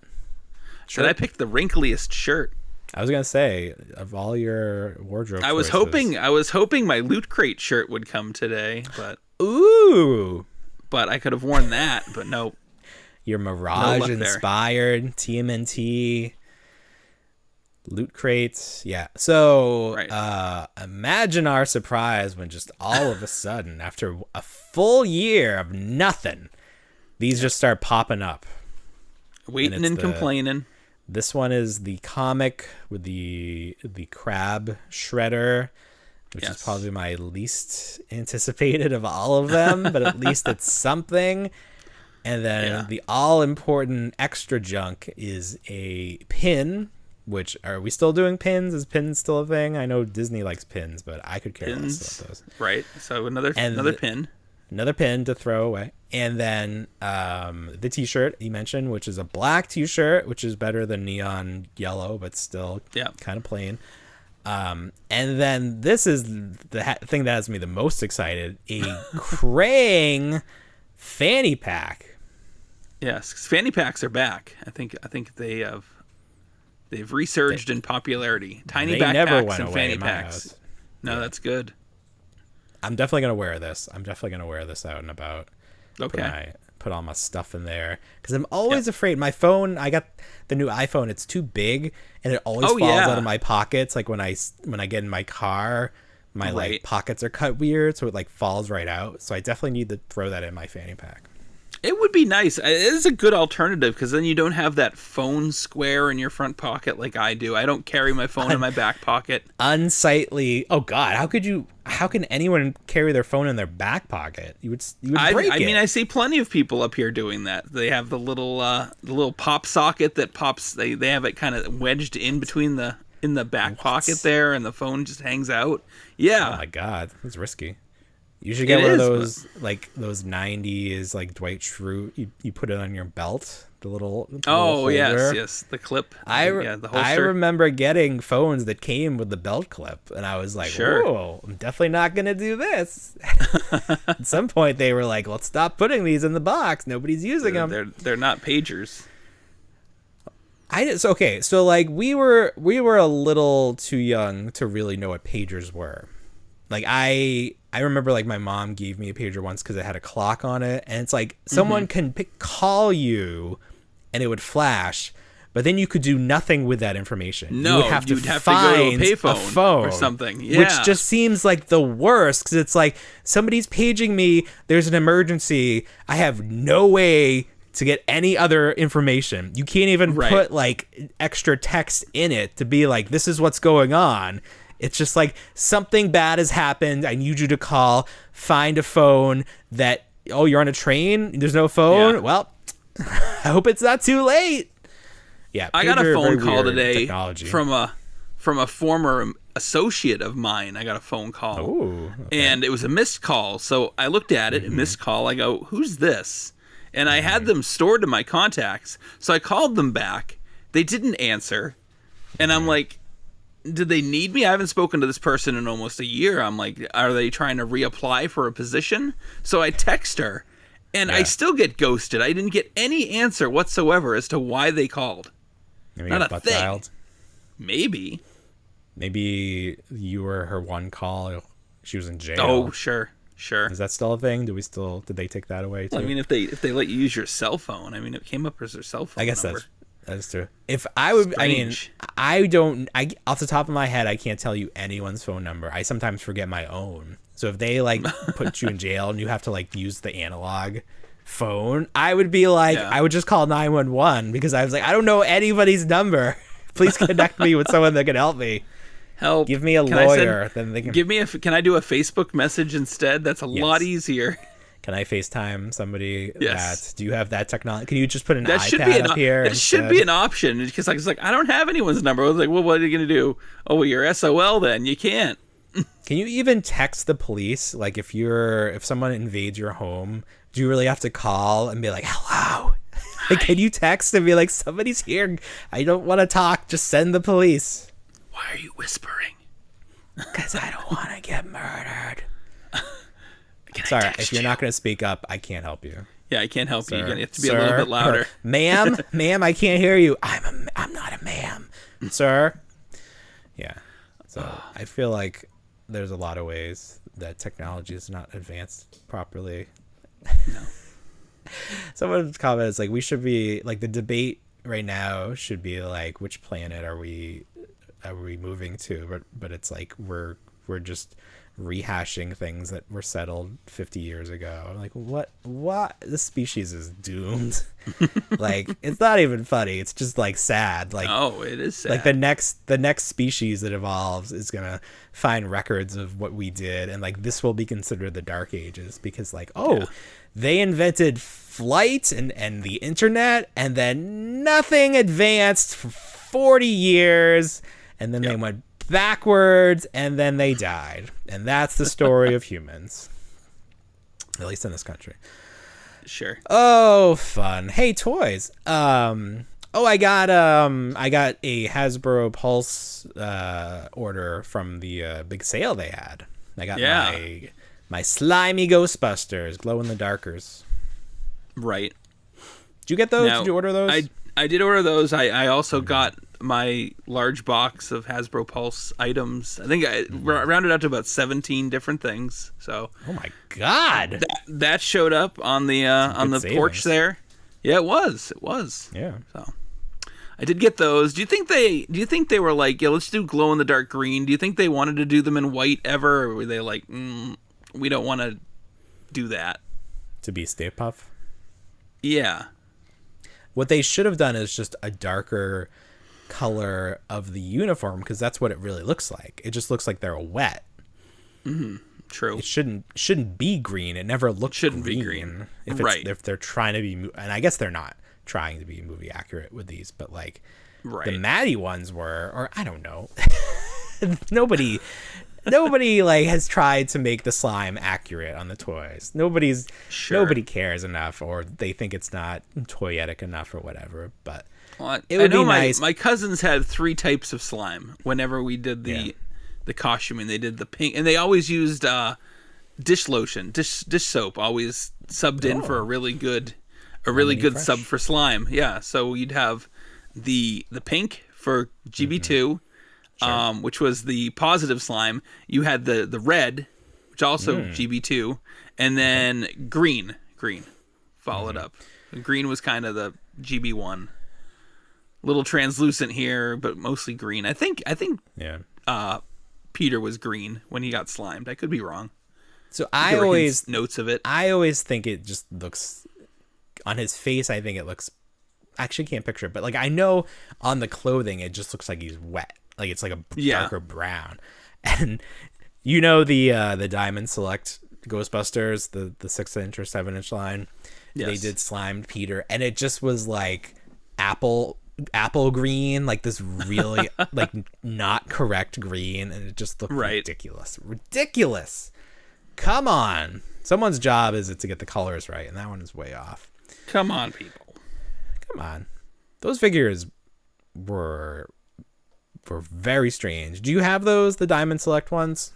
D: Should I pick the wrinkliest shirt?
B: I was gonna say, of all your wardrobe
D: I was hoping my Loot Crate shirt would come today, but I could have worn that, but nope.
B: Your Mirage inspired TMNT Loot Crates, yeah. So imagine our surprise when just all of a sudden, after a full year of nothing, these just start popping up.
D: Waiting and complaining.
B: This one is the comic with the crab shredder, which is probably my least anticipated of all of them, but at least it's something. And then the all-important extra junk is a pin. Which, are we still doing pins? Is pins still a thing? I know Disney likes pins, but I could care less about those.
D: Right. So another pin.
B: Another pin to throw away. And then the t-shirt you mentioned, which is a black t-shirt, which is better than neon yellow, but still kind of plain. And then this is the thing that has me the most excited. A Krang fanny pack.
D: Yes, 'cause fanny packs are back. I think they've resurged in popularity. Tiny
B: They never
D: backpacks
B: went
D: and
B: away
D: fanny
B: in my
D: packs.
B: house.
D: No, that's good.
B: I'm definitely gonna wear this. I'm definitely gonna wear this out and about.
D: Okay.
B: Put all my stuff in there because I'm always afraid. My phone, I got the new iPhone. It's too big and it always falls out of my pockets. Like when I get in my car, my like pockets are cut weird, so it like falls right out. So I definitely need to throw that in my fanny pack.
D: It would be nice. It is a good alternative because then you don't have that phone square in your front pocket like I do. I don't carry my phone in my back pocket.
B: Unsightly. Oh God, how can anyone carry their phone in their back pocket? You would break it.
D: I mean, I see plenty of people up here doing that. They have the little pop socket that pops. They have it kind of wedged in between in the back pocket there, and the phone just hangs out. Yeah.
B: Oh my God, that's risky. You should get one of those like those 90s like Dwight Schrute. You put it on your belt, the little holder.
D: yes, the clip. The holster.
B: I remember getting phones that came with the belt clip, and I was like, "Whoa, I'm definitely not gonna do this." At some point, they were like, "Let's stop putting these in the box. Nobody's using them.
D: They're not pagers."
B: So like we were a little too young to really know what pagers were. Like I remember like my mom gave me a pager once because it had a clock on it, and it's like someone can call you and it would flash, but then you could do nothing with that information.
D: No,
B: you would have to
D: go
B: find
D: to a payphone
B: a phone
D: or something. Yeah.
B: Which just seems like the worst because it's like somebody's paging me, there's an emergency, I have no way to get any other information. You can't even put like extra text in it to be like, this is what's going on. It's just like something bad has happened. I need you to call, find a phone that, you're on a train. There's no phone. Yeah. Well, I hope it's not too late. Yeah.
D: I got a phone call today from a former associate of mine. I got a phone call.
B: Ooh, okay.
D: And it was a missed call. So I looked at it, a missed call. I go, who's this? And I had them stored in my contacts. So I called them back. They didn't answer. And I'm like, did they need me? I haven't spoken to this person in almost a year. I'm like, are they trying to reapply for a position? So I text her, and I still get ghosted. I didn't get any answer whatsoever as to why they called.
B: Maybe not a thing. Dialed.
D: Maybe
B: you were her one call. She was in jail.
D: Oh, sure.
B: Is that still a thing? Did they take that away too?
D: Well, I mean, if they let you use your cell phone, I mean, it came up as their cell phone.
B: I guess
D: number.
B: That's true. If I would,
D: Strange.
B: I off the top of my head, I can't tell you anyone's phone number. I sometimes forget my own. So if they like put you in jail and you have to like use the analog phone, I would be like, I would just call 911 because I was like, I don't know anybody's number. Please connect me with someone that can help me.
D: Help.
B: Give me a lawyer. Then they can
D: give me can I do a Facebook message instead? That's a lot easier.
B: Can I FaceTime somebody?
D: Yes.
B: Do you have that technology? Can you just put an iPad up here?
D: It should be an option because it's like I don't have anyone's number. I was like, well, what are you gonna do? Oh, well, you're SOL then. You can't.
B: Can you even text the police? Like if someone invades your home, do you really have to call and be like, hello? Like, can you text and be like, somebody's here? I don't want to talk. Just send the police.
D: Why are you whispering?
B: Because I don't want to get murdered. Sorry, if you're not going to speak up, I can't help you.
D: Yeah, I can't help you. You have to be a little bit louder.
B: Ma'am, I can't hear you. I'm not a ma'am, sir. Yeah. So I feel like there's a lot of ways that technology is not advanced properly.
D: No.
B: Someone's comment is like, we should be like, the debate right now should be like, which planet are we moving to? But it's like we're just rehashing things that were settled 50 years ago. Like, what this species is doomed. Like, it's not even funny, it's just like sad. Like,
D: oh, it is sad.
B: Like the next species that evolves is gonna find records of what we did, and like this will be considered the dark ages because like they invented flight and the internet, and then nothing advanced for 40 years, and then they went backwards, and then they died. And that's the story of humans, at least in this country.
D: Sure.
B: Oh, fun. Hey, toys. I got a Hasbro Pulse order from the big sale they had. I got my slimy Ghostbusters, glow in the darkers.
D: Right.
B: Did you get those?
D: Now,
B: Did you order those?
D: I did order those. I also got my large box of Hasbro Pulse items. I think I rounded out to about 17 different things. So
B: oh my god,
D: that showed up on the porch there. Yeah, it was.
B: Yeah.
D: So I did get those. Do you think they were like, yeah, let's do glow in the dark green? Do you think they wanted to do them in white ever, or were they like, we don't want to do that?
B: To be Stay Puft?
D: Yeah.
B: What they should have done is just a darker color of the uniform, because that's what it really looks like. It just looks like they're wet.
D: True.
B: It shouldn't be green. It never looked
D: Shouldn't
B: green.
D: be green.
B: If
D: Right.
B: If they're trying to be, and I guess they're not trying to be movie accurate with these, but like
D: Right.
B: the Maddie ones were, or I don't know. Nobody like has tried to make the slime accurate on the toys. Nobody cares enough, or they think it's not toyetic enough or whatever. But
D: Well,
B: it would
D: I know
B: be nice.
D: My cousins had 3 types of slime whenever we did the costuming. They did the pink, and they always used dish lotion, dish soap. Always subbed in for a really good
B: Fresh.
D: sub for slime. Yeah, so you'd have the pink for GB2, which was the positive slime. You had the red, which also GB2, and then green followed up. Green was kind of the GB1. Little translucent here, but mostly green. I think
B: yeah.
D: Peter was green when he got slimed. I could be wrong.
B: So
D: There were notes of it.
B: I always think it just looks on his face. I think it looks. Actually, can't picture it, but like I know on the clothing, it just looks like he's wet. Like it's like a darker brown. And you know the Diamond Select Ghostbusters, the 6-inch or 7-inch line.
D: Yes.
B: They did slimed Peter, and it just was like apple green, like this really like not correct green, and it just looked ridiculous. Come on, someone's job is it to get the colors right, and that one is way off.
D: Come on, people.
B: Come on, those figures were very strange. Do you have those, the Diamond Select ones?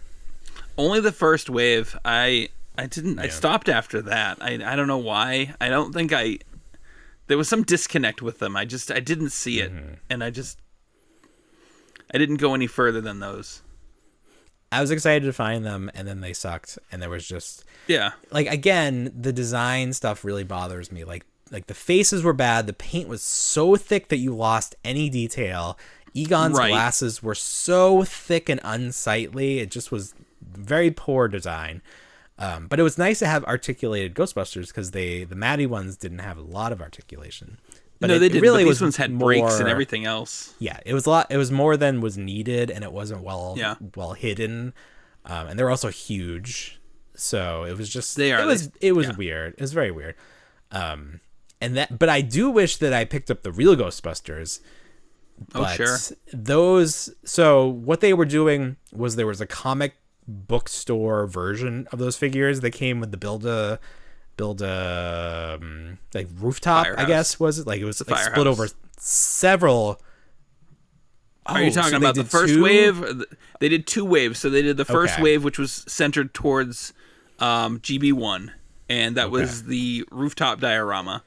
D: Only the first wave. I didn't. I stopped after that. I don't know why. I don't think there was some disconnect with them. I didn't see it, and I didn't go any further than those.
B: I was excited to find them, and then they sucked, and there was just
D: like
B: again, the design stuff really bothers me. Like the faces were bad. The paint was so thick that you lost any detail. Egon's glasses were so thick and unsightly. It just was very poor design. But it was nice to have articulated Ghostbusters, because the Maddie ones didn't have a lot of articulation. But
D: no, they didn't.
B: Really,
D: but
B: these
D: ones had breaks and everything else.
B: Yeah, it was a lot. It was more than was needed, and it wasn't well hidden. And they were also huge, so it was just it was weird. It was very weird. But I do wish that I picked up the real Ghostbusters. But so what they were doing was there was a comic bookstore version of those figures that came with the build a like rooftop.
D: Firehouse.
B: I guess was it like it was like split over several.
D: Are you talking about the first wave? They did 2 waves. So they did the first wave, which was centered towards GB1, and that was the rooftop diorama.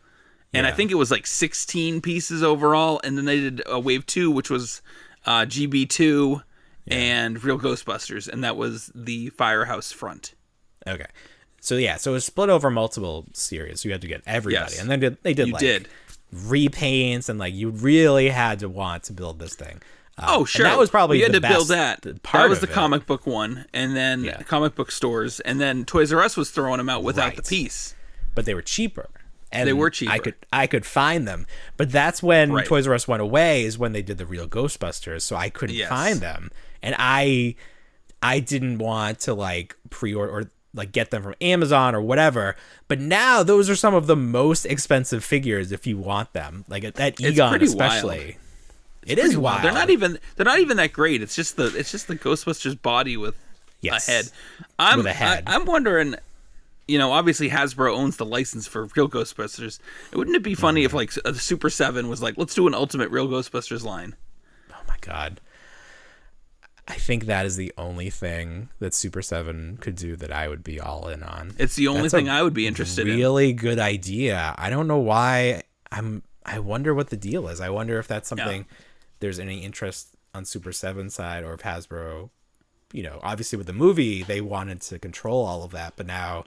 D: And I think it was like 16 pieces overall. And then they did a wave 2, which was GB2 and Real Ghostbusters. And that was the firehouse front.
B: Okay. So so it was split over multiple series. So you had to get everybody.
D: Yes.
B: And then they did repaints, and like you really had to want to build this thing.
D: Sure.
B: And that was probably
D: you had
B: the
D: to
B: best
D: build that.
B: Part
D: that was
B: of
D: the
B: it.
D: comic book one. And then comic book stores. And then Toys R Us was throwing them out without the piece.
B: But they were cheaper. And
D: they were cheaper.
B: I could find them, but that's when Toys R Us went away. Is when they did the real Ghostbusters, so I couldn't find them, and I didn't want to like pre-order or like get them from Amazon or whatever. But now those are some of the most expensive figures if you want them, like that Egon especially. It is wild.
D: They're not even that great. It's just the Ghostbusters body with a head. I'm wondering. You know, obviously Hasbro owns the license for Real Ghostbusters. Wouldn't it be funny if, like, a Super 7 was like, let's do an Ultimate Real Ghostbusters line?
B: Oh, my God. I think that is the only thing that Super 7 could do that I would be all in on.
D: It's the only thing I would be interested in.
B: Really good idea. I don't know why I wonder what the deal is. I wonder if that's something there's any interest on Super 7 side, or if Hasbro, obviously with the movie they wanted to control all of that, but now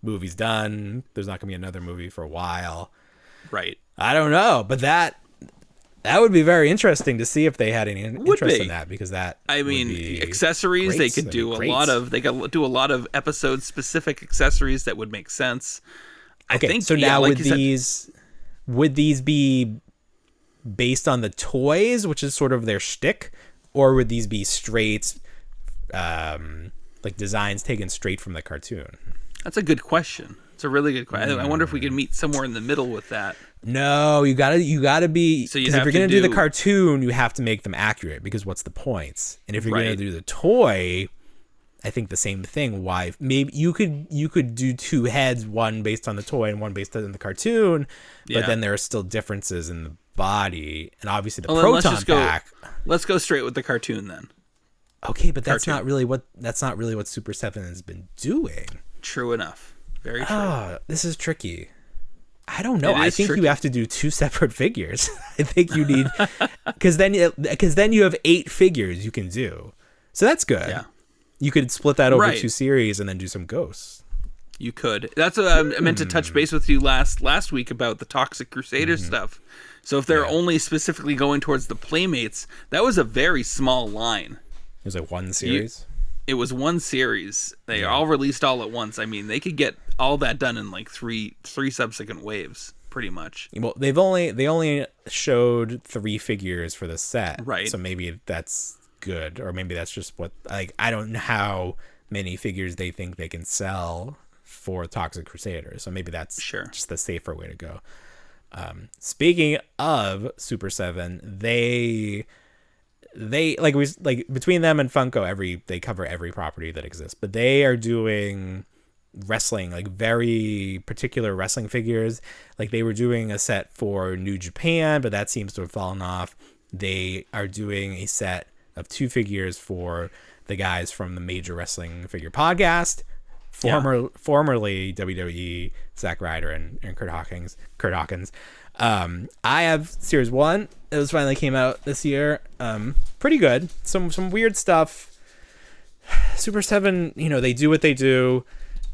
B: movie's done. There's not gonna be another movie for a while.
D: Right.
B: I don't know, but that would be very interesting to see if they had any interest in that, because
D: accessories, they could do a lot of episode specific accessories that would make sense. I think so. Now,
B: would these be based on the toys, which is sort of their shtick, or would these be straight, like designs taken straight from the cartoon?
D: That's a good question. It's a really good question. I wonder if we could meet somewhere in the middle with that.
B: No, you gotta be. Because if you're gonna do the cartoon, you have to make them accurate. Because what's the point? And if you're gonna do the toy, I think the same thing. Why? Maybe you could do two heads, one based on the toy and one based on the cartoon. But then there are still differences in the body, and obviously the proton pack.
D: Let's go straight with the cartoon then.
B: Okay, but that's not really what Super 7 has been doing.
D: True enough. Very true.
B: Oh, this is tricky. I don't know. I think tricky. You have to do two separate figures. I think you need, because then you have 8 figures you can do. So that's good. Yeah. You could split that over 2 series and then do some ghosts.
D: You could. That's what I meant to touch base with you last week about the Toxic Crusader stuff. So if they're only specifically going towards the Playmates, that was a very small line.
B: It was like one series.
D: It was one series. They all released all at once. I mean, they could get all that done in like three subsequent waves, pretty much.
B: Well, they only showed 3 figures for the set,
D: right?
B: So maybe that's good, or maybe that's just what, like, I don't know how many figures they think they can sell for Toxic Crusader. So maybe that's just the safer way to go. Speaking of Super 7, they between them and Funko, they cover every property that exists, but they are doing wrestling, like very particular wrestling figures. Like they were doing a set for New Japan, but that seems to have fallen off. They are doing a set of 2 figures for the guys from the Major Wrestling Figure Podcast, formerly WWE, Zack Ryder and Kurt Hawkins. I have Series 1. It was finally came out this year. Pretty good. Some weird stuff. Super 7, they do what they do.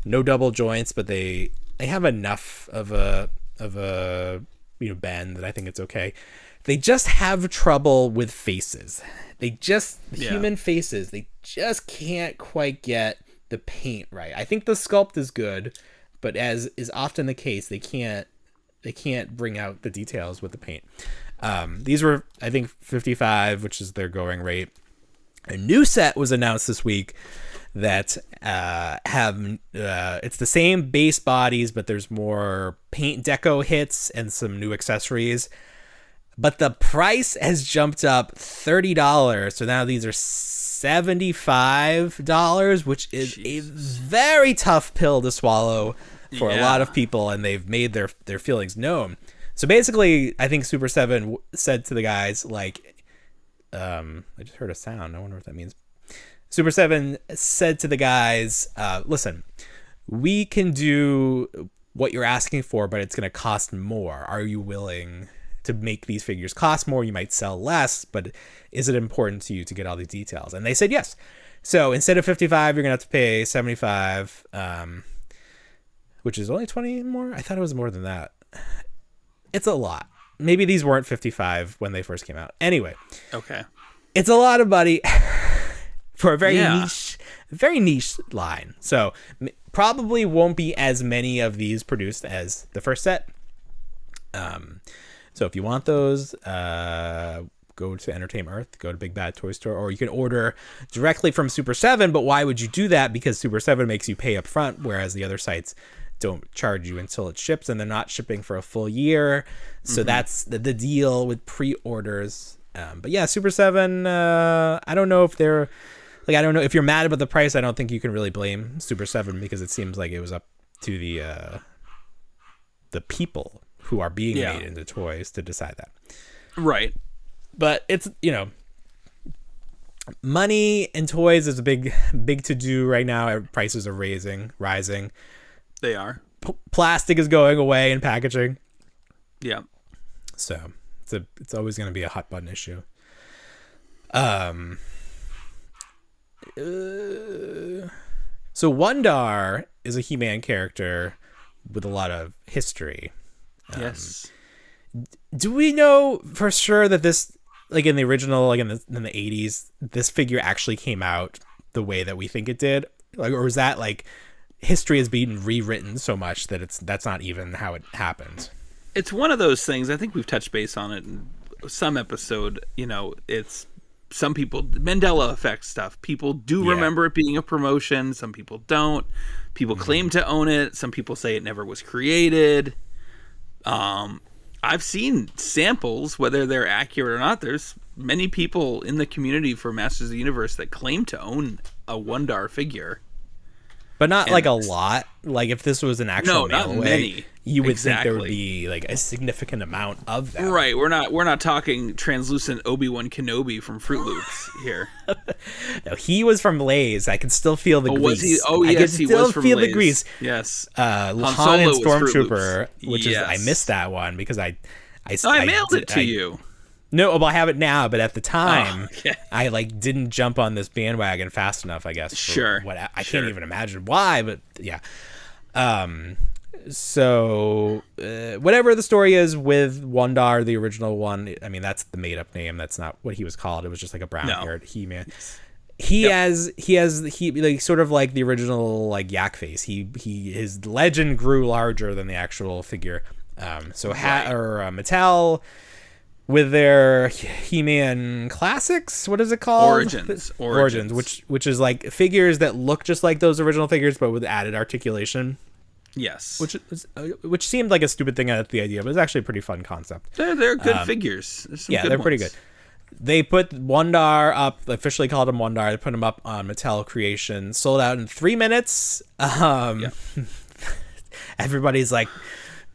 B: No double joints, but they have enough of a bend that I think it's okay. They just have trouble with faces. Human faces, they just can't quite get the paint right. I think the sculpt is good, but as is often the case, they can't bring out the details with the paint. These were, I think, $55, which is their going rate. A new set was announced this week that have it's the same base bodies, but there's more paint deco hits and some new accessories. But the price has jumped up $30, so now these are $75, which is a very tough pill to swallow for a lot of people, and they've made their feelings known. So basically, I think Super 7 said to the guys, like, I just heard a sound. I wonder what that means. Super 7 said to the guys, listen, we can do what you're asking for, but it's going to cost more. Are you willing to make these figures cost more? You might sell less, but is it important to you to get all these details? And they said yes. So instead of $55, you're going to have to pay $75, which is only 20 more. I thought it was more than that. It's a lot. Maybe these weren't $55 when they first came out. Anyway.
D: Okay.
B: It's a lot of money for a very niche line. So probably won't be as many of these produced as the first set. So if you want those, go to Entertainment Earth, go to Big Bad Toy Store, or you can order directly from Super 7. But why would you do that? Because Super 7 makes you pay up front, whereas the other sites don't charge you until it ships, and they're not shipping for a full year. So that's the deal with pre-orders. But yeah, Super 7, I don't know if they're, like, I don't know if you're mad about the price. I don't think you can really blame Super 7, because it seems like it was up to the people who are being made into toys to decide that. Right. But it's, money and toys is a big to do right now. Prices are rising.
D: They are.
B: Plastic is going away in packaging.
D: Yeah.
B: So it's always going to be a hot button issue. So Wondar is a He-Man character with a lot of history.
D: Yes.
B: Do we know for sure that this, like in the original, like in the 80s, this figure actually came out the way that we think it did? Like, or is that like history has been rewritten so much that that's not even how it happened?
D: It's one of those things. I think we've touched base on it in some episode. You know, it's some people, Mandela effect stuff. People do remember it being a promotion. Some people don't. People claim to own it. Some people say it never was created. I've seen samples, whether they're accurate or not. There's many people in the community for Masters of the Universe that claim to own a Wondar figure.
B: But not like a lot. Like if this was an actual
D: not
B: mail-away,
D: many.
B: you would think there would be like a significant amount of that.
D: Right. We're not talking translucent Obi-Wan Kenobi from Fruit Loops here.
B: No, he was from Lay's. I can still feel the grease.
D: Was he? Oh, yes,
B: I can
D: he
B: still
D: was from
B: feel
D: Lay's.
B: the grease.
D: Yes.
B: Han and
D: Solo was Fruit
B: Stormtrooper,
D: Loops.
B: which is I missed that one because I
D: mailed it to you.
B: No, well, I have it now, but at the time, I like didn't jump on this bandwagon fast enough, I guess.
D: Sure.
B: I can't even imagine why, but yeah. So whatever the story is with Wondar, the original one, I mean, that's the made up name. That's not what he was called. It was just like a brown haired He-Man. He has like sort of like the original like yak face. His legend grew larger than the actual figure. Mattel, with their He-Man classics, what is it called? Origins, which is like figures that look just like those original figures, but with added articulation.
D: Yes,
B: which seemed like a stupid thing at the idea, but it's actually a pretty fun concept.
D: They're good figures.
B: They're pretty good. They put Wondar up, officially called him Wondar. They put him up on Mattel Creation, sold out in 3 minutes. Everybody's like,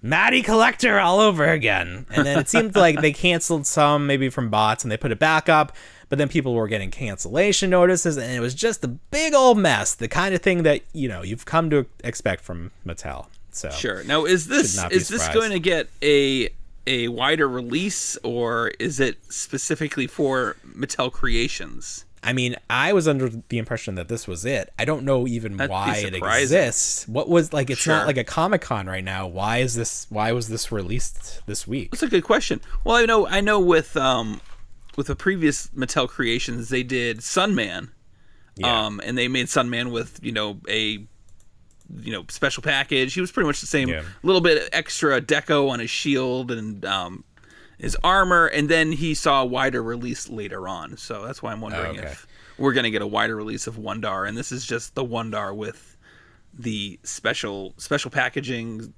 B: Matty Collector all over again. And then it seemed like they canceled some, maybe from bots, and they put it back up. But then people were getting cancellation notices, and it was just a big old mess. The kind of thing that, you know, you've come to expect from Mattel. So
D: sure. Now, is this going to get a wider release, or is it specifically for Mattel Creations?
B: I mean, I was under the impression that this was it. I don't know even why it exists. What was like? It's not like a Comic-Con right now. Why was this released this week?
D: That's a good question. Well, I know with the previous Mattel Creations, they did Sunman, and they made Sunman with a special package. He was pretty much the same, little bit extra deco on his shield and his armor, and then he saw a wider release later on. So that's why I'm wondering if we're going to get a wider release of Wondar, and this is just the Wondar with the special packaging,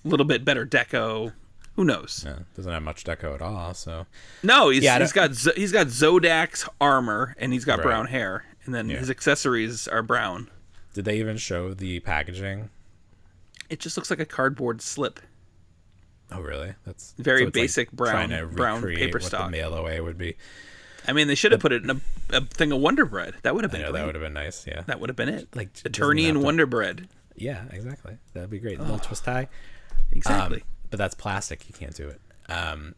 D: a little bit better deco. Who knows?
B: Yeah, doesn't have much deco at all. So
D: no, he's got Zodak's armor, and he's got brown hair, and then his accessories are brown.
B: Did they even show the packaging?
D: It just looks like a cardboard slip.
B: Oh, really? That's
D: very basic, like brown paper
B: what
D: stock.
B: The mail away would be.
D: I mean, they should have put it in a thing of Wonder Bread. That would have been great.
B: That would have been nice. Yeah,
D: that would have been it.
B: Like
D: Eternian Wonder Bread.
B: Yeah, exactly. That'd be great. Little twist tie.
D: Exactly.
B: But that's plastic. You can't do it.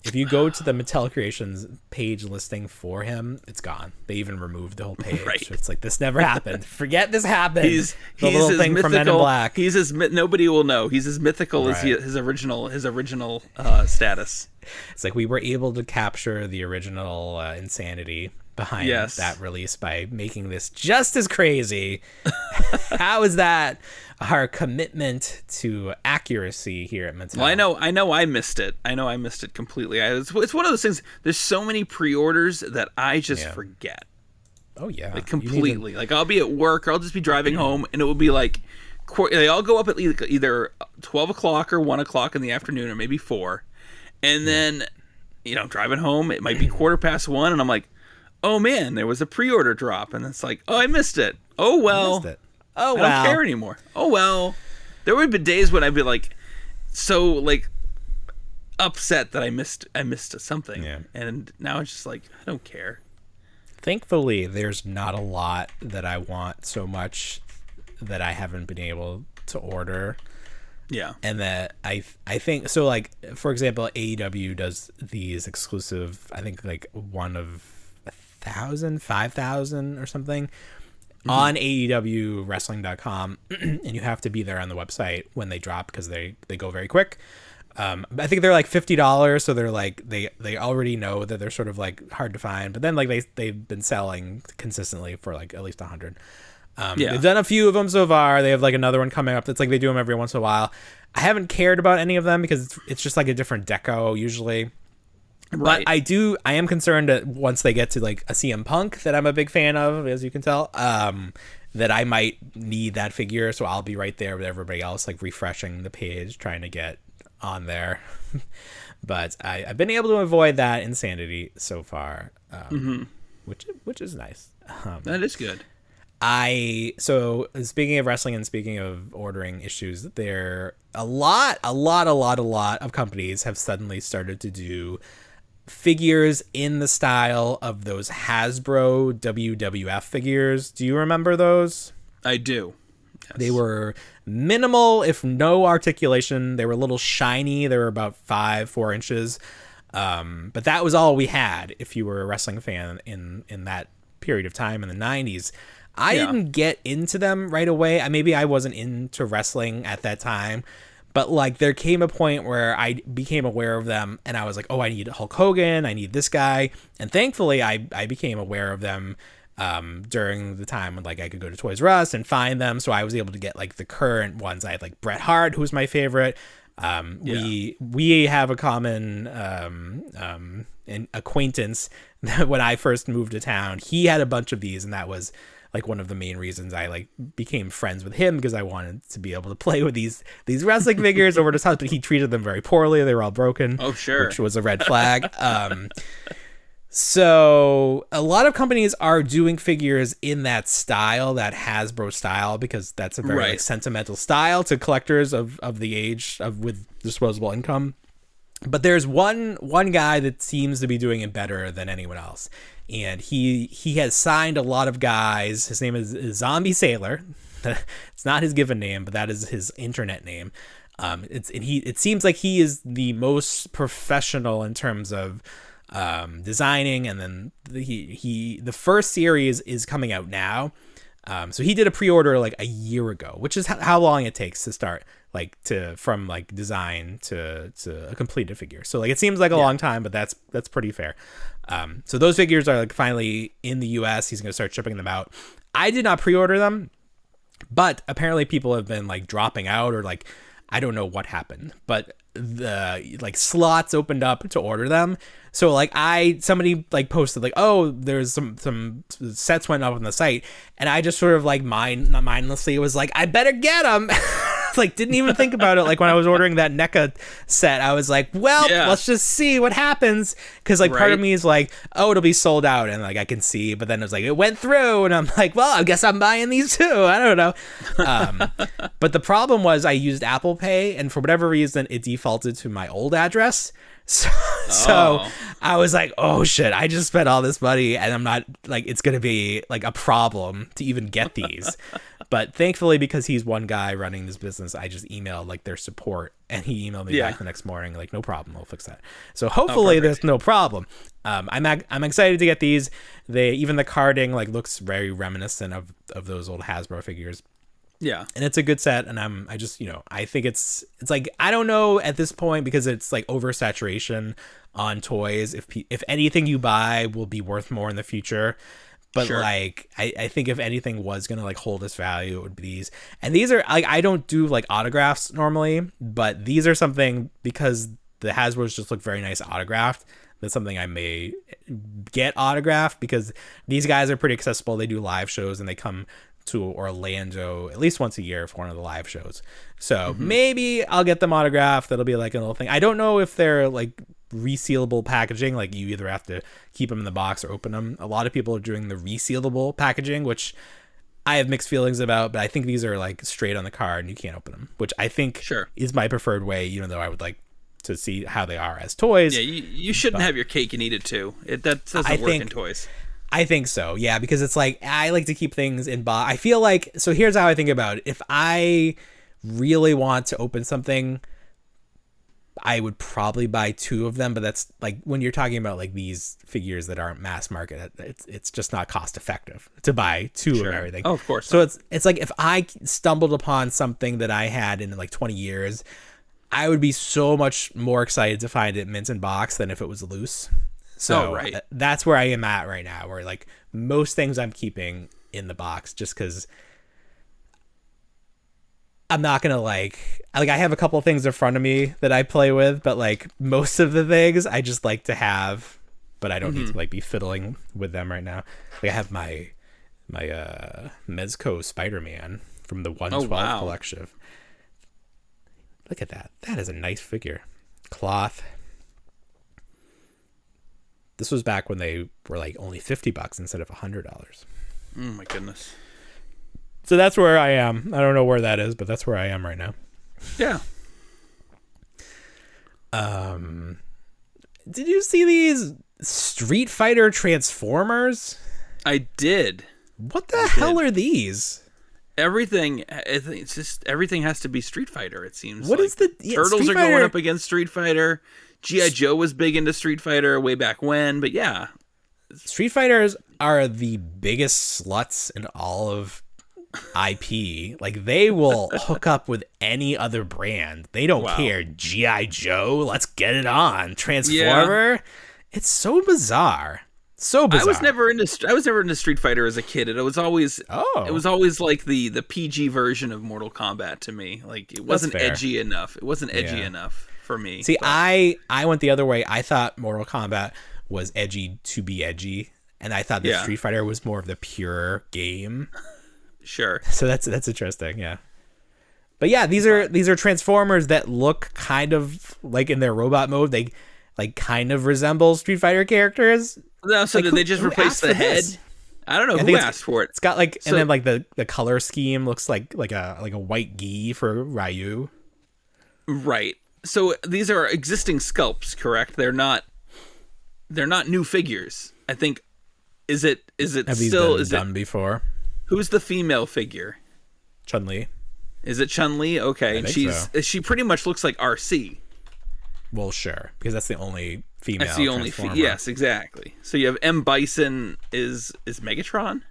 B: If you go to the Mattel Creations page listing for him, it's gone. They even removed the whole page. Right. It's like, this never happened. Forget this happened.
D: He's
B: the little
D: as
B: thing
D: mythical,
B: from Men in Black.
D: He's as nobody will know. He's as mythical as his original status.
B: It's like we were able to capture the original insanity behind that release by making this just as crazy. How is that our commitment to accuracy here at Mattel?
D: Well, I know I missed it. I know I missed it completely. It's one of those things. There's so many pre-orders that I just forget.
B: Oh yeah,
D: like completely. Like I'll be at work, or I'll just be driving home, and it will be like they all go up at either 12 o'clock or 1 o'clock in the afternoon, or maybe 4, and then driving home, it might be 1:15, and I'm like, oh man, there was a pre-order drop, and it's like, oh, I missed it. Oh well.
B: Oh,
D: I don't care anymore. Oh, well. There would have been days when I'd be like, so like upset that I missed something. Yeah. And now it's just like, I don't care.
B: Thankfully, there's not a lot that I want so much that I haven't been able to order.
D: Yeah.
B: And that I think so, like, for example, AEW does these exclusive, I think like one of 1,000, 5,000 or something on AEWwrestling.com, and you have to be there on the website when they drop because they go very quick. I think they're like $50, so they're like they already know that they're sort of like hard to find, but then like they've been selling consistently for like at least 100. They've done a few of them so far. They have like another one coming up that's like they do them every once in a while. I haven't cared about any of them because it's just like a different deco usually. But I am concerned that once they get to like a CM Punk that I'm a big fan of, as you can tell, that I might need that figure. So I'll be right there with everybody else, like refreshing the page, trying to get on there. But I've been able to avoid that insanity so far, which is nice.
D: That is good.
B: So speaking of wrestling and speaking of ordering issues, there a lot of companies have suddenly started to do figures in the style of those Hasbro Wwf figures. Do you remember those?
D: I do. Yes.
B: They were minimal, if no articulation. They were a little shiny. They were about 4 inches. But that was all we had if you were a wrestling fan in that period of time in the 90s. I didn't get into them right away. Maybe I wasn't into wrestling at that time. But like there came a point where I became aware of them and I was like, oh, I need Hulk Hogan. I need this guy. And thankfully I became aware of them during the time when like I could go to Toys R Us and find them. So I was able to get like the current ones. I had like Bret Hart, who's my favorite. We have a common an acquaintance that when I first moved to town, he had a bunch of these, and that was like one of the main reasons I like became friends with him, because I wanted to be able to play with these wrestling figures over to his house, but he treated them very poorly. They were all broken.
D: Oh, sure.
B: Which was a red flag. So a lot of companies are doing figures in that style, that Hasbro style, because that's a very like, sentimental style to collectors of the age of with disposable income. But there's one guy that seems to be doing it better than anyone else. And he has signed a lot of guys. His name is Zombie Sailor. It's not his given name, but that is his internet name. It seems like he is the most professional in terms of designing, and then the first series is coming out now. So he did a pre-order like a year ago, which is how long it takes to start from design to a completed figure. So like it seems like a long time, but that's pretty fair. So those figures are like finally in the US. He's going to start shipping them out. I did not pre-order them, but apparently people have been like dropping out, or like I don't know what happened, but the like slots opened up to order them. So like somebody like posted like, oh, there's some sets went up on the site, and I just sort of like mindlessly was like, I better get them. Like didn't even think about it. Like when I was ordering that NECA set, I was like, well, let's just see what happens, because like part of me is like, oh, it'll be sold out, and like I can see, but then it was like it went through, and I'm like, well, I guess I'm buying these too. I don't know. But the problem was I used Apple Pay, and for whatever reason it defaulted to my old address. So I was like, oh shit, I just spent all this money, and I'm not like, it's gonna be like a problem to even get these. But thankfully, because he's one guy running this business, I just emailed like their support, and he emailed me back the next morning like, no problem, we'll fix that. So hopefully there's no problem. I'm excited to get these. Even the carding like looks very reminiscent of those old Hasbro figures.
D: Yeah.
B: And it's a good set, and I just, I think it's like, I don't know at this point, because it's like oversaturation on toys. If anything you buy will be worth more in the future. But like, I think if anything was going to like hold its value, it would be these. And these are like, I don't do like autographs normally, but these are something, because the Hasbro's just look very nice autographed. That's something I may get autographed, because these guys are pretty accessible. They do live shows, and they come to Orlando at least once a year for one of the live shows. So maybe I'll get them autographed. That'll be like a little thing. I don't know if they're like resealable packaging, like you either have to keep them in the box or open them. A lot of people are doing the resealable packaging, which I have mixed feelings about, but I think these are like straight on the card and you can't open them, which I think is my preferred way, even though I would like to see how they are as toys.
D: Yeah, you shouldn't have your cake and eat it too. That doesn't work in toys.
B: I think so, yeah, because it's like, I like to keep things in box. I feel like, so here's how I think about it. If I really want to open something, I would probably buy 2 of them, but that's like when you're talking about like these figures that aren't mass market, it's just not cost effective to buy 2 of everything.
D: Oh, of course.
B: So it's like if I stumbled upon something that I had in like 20 years, I would be so much more excited to find it mint in box than if it was loose. So that's where I am at right now, where like most things I'm keeping in the box just because I'm not gonna like I have a couple of things in front of me that I play with, but like most of the things I just like to have, but I don't need to like be fiddling with them right now. Like I have my Mezco Spider-Man from the 112 collection. Look at that. That is a nice figure. Cloth. This was back when they were like only $50 instead of $100.
D: Oh my goodness.
B: So that's where I am. I don't know where that is, but that's where I am right now.
D: Yeah.
B: Did you see these Street Fighter Transformers?
D: I did.
B: What the hell are these?
D: Everything. It's just everything has to be Street Fighter. It seems.
B: What
D: like.
B: is the
D: Turtles
B: Street
D: are
B: Fighter...
D: going up against Street Fighter. G.I. Joe was big into Street Fighter way back when, but yeah.
B: Street Fighters are the biggest sluts in all of IP. Like they will hook up with any other brand. They don't care. G.I. Joe, let's get it on. Transformer. Yeah. It's so bizarre. So bizarre.
D: I was never into Street Fighter as a kid. It was always like the PG version of Mortal Kombat to me. Like it wasn't edgy enough. It wasn't edgy enough for me.
B: See, but I went the other way. I thought Mortal Kombat was edgy to be edgy, and I thought that Street Fighter was more of the pure game.
D: Sure.
B: So that's interesting, yeah. But yeah, these are Transformers that look kind of like in their robot mode. They like kind of resemble Street Fighter characters.
D: No, so
B: like,
D: did they just replace the head? This? I don't know who asked for it.
B: It's got like, and then like the color scheme looks like a white gi for Ryu.
D: Right. So these are existing sculpts, correct? They're not new figures. I think. Is it
B: Have
D: still
B: these been done before?
D: Who's the female figure?
B: Chun-Li.
D: Is it Chun-Li? Okay, and she pretty much looks like RC.
B: Well, sure, because that's the only female.
D: That's the only yes, exactly. So you have M. Bison is Megatron.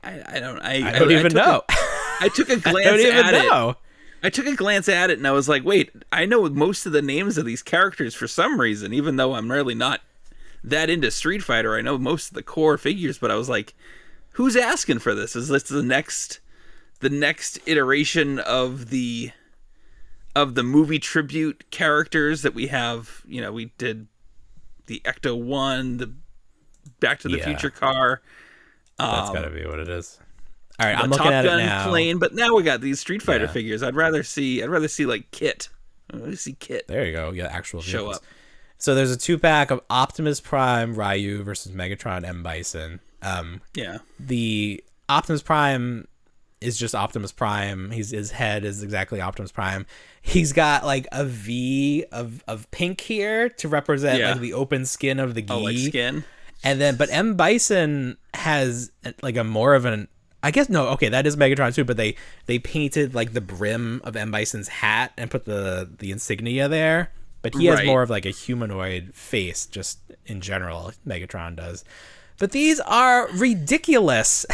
D: I don't even
B: know.
D: I took a glance at it. I took a glance at it and I was like, wait, I know most of the names of these characters for some reason, even though I'm really not that into Street Fighter. I know most of the core figures, but I was like, who's asking for this? Is this the next iteration of the movie tribute characters that we have? You know, we did the Ecto 1, the Back to the Future car.
B: That's gotta be what it is. All right,
D: I'm
B: looking at it now.
D: Plane, but now we got these Street Fighter figures. I'd rather see like Kit. I'd rather see Kit.
B: There you go. Yeah, actual
D: show up.
B: So there's a 2-pack of Optimus Prime Ryu versus Megatron M. Bison. The Optimus Prime is just Optimus Prime. His head is exactly Optimus Prime. He's got like a V of pink here to represent like the open skin of the gi.
D: Oh, like skin.
B: And then, but M. Bison has like a more of an, I guess, no, okay, that is Megatron too, but they painted like the brim of M. Bison's hat and put the insignia there. But he has more of like a humanoid face, just in general. Megatron does. But these are ridiculous.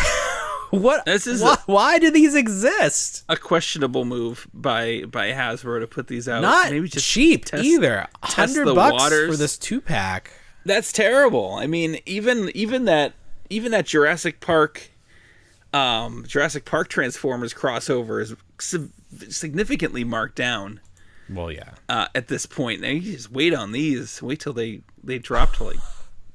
B: Why do these exist?
D: A questionable move by Hasbro to put these out.
B: Not maybe just cheap either. $100 for this 2-pack.
D: That's terrible. I mean, even that Jurassic Park Transformers crossover is significantly marked down.
B: Well, yeah.
D: At this point, now you just wait on these. Wait till they drop to like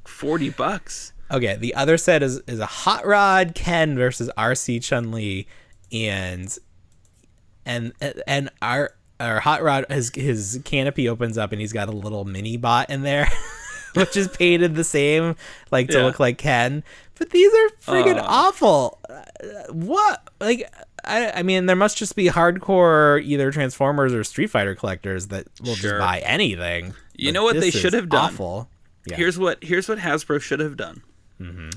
D: $40.
B: Okay, the other set is a Hot Rod Ken versus RC Chun-Li, and our Hot Rod, his canopy opens up and he's got a little mini bot in there, which is painted the same, like to look like Ken. But these are friggin' awful. What? Like, I mean, there must just be hardcore either Transformers or Street Fighter collectors that will just buy anything.
D: You know what they should have done?
B: Awful. Yeah.
D: Here's what Hasbro should have done.
B: Mm-hmm.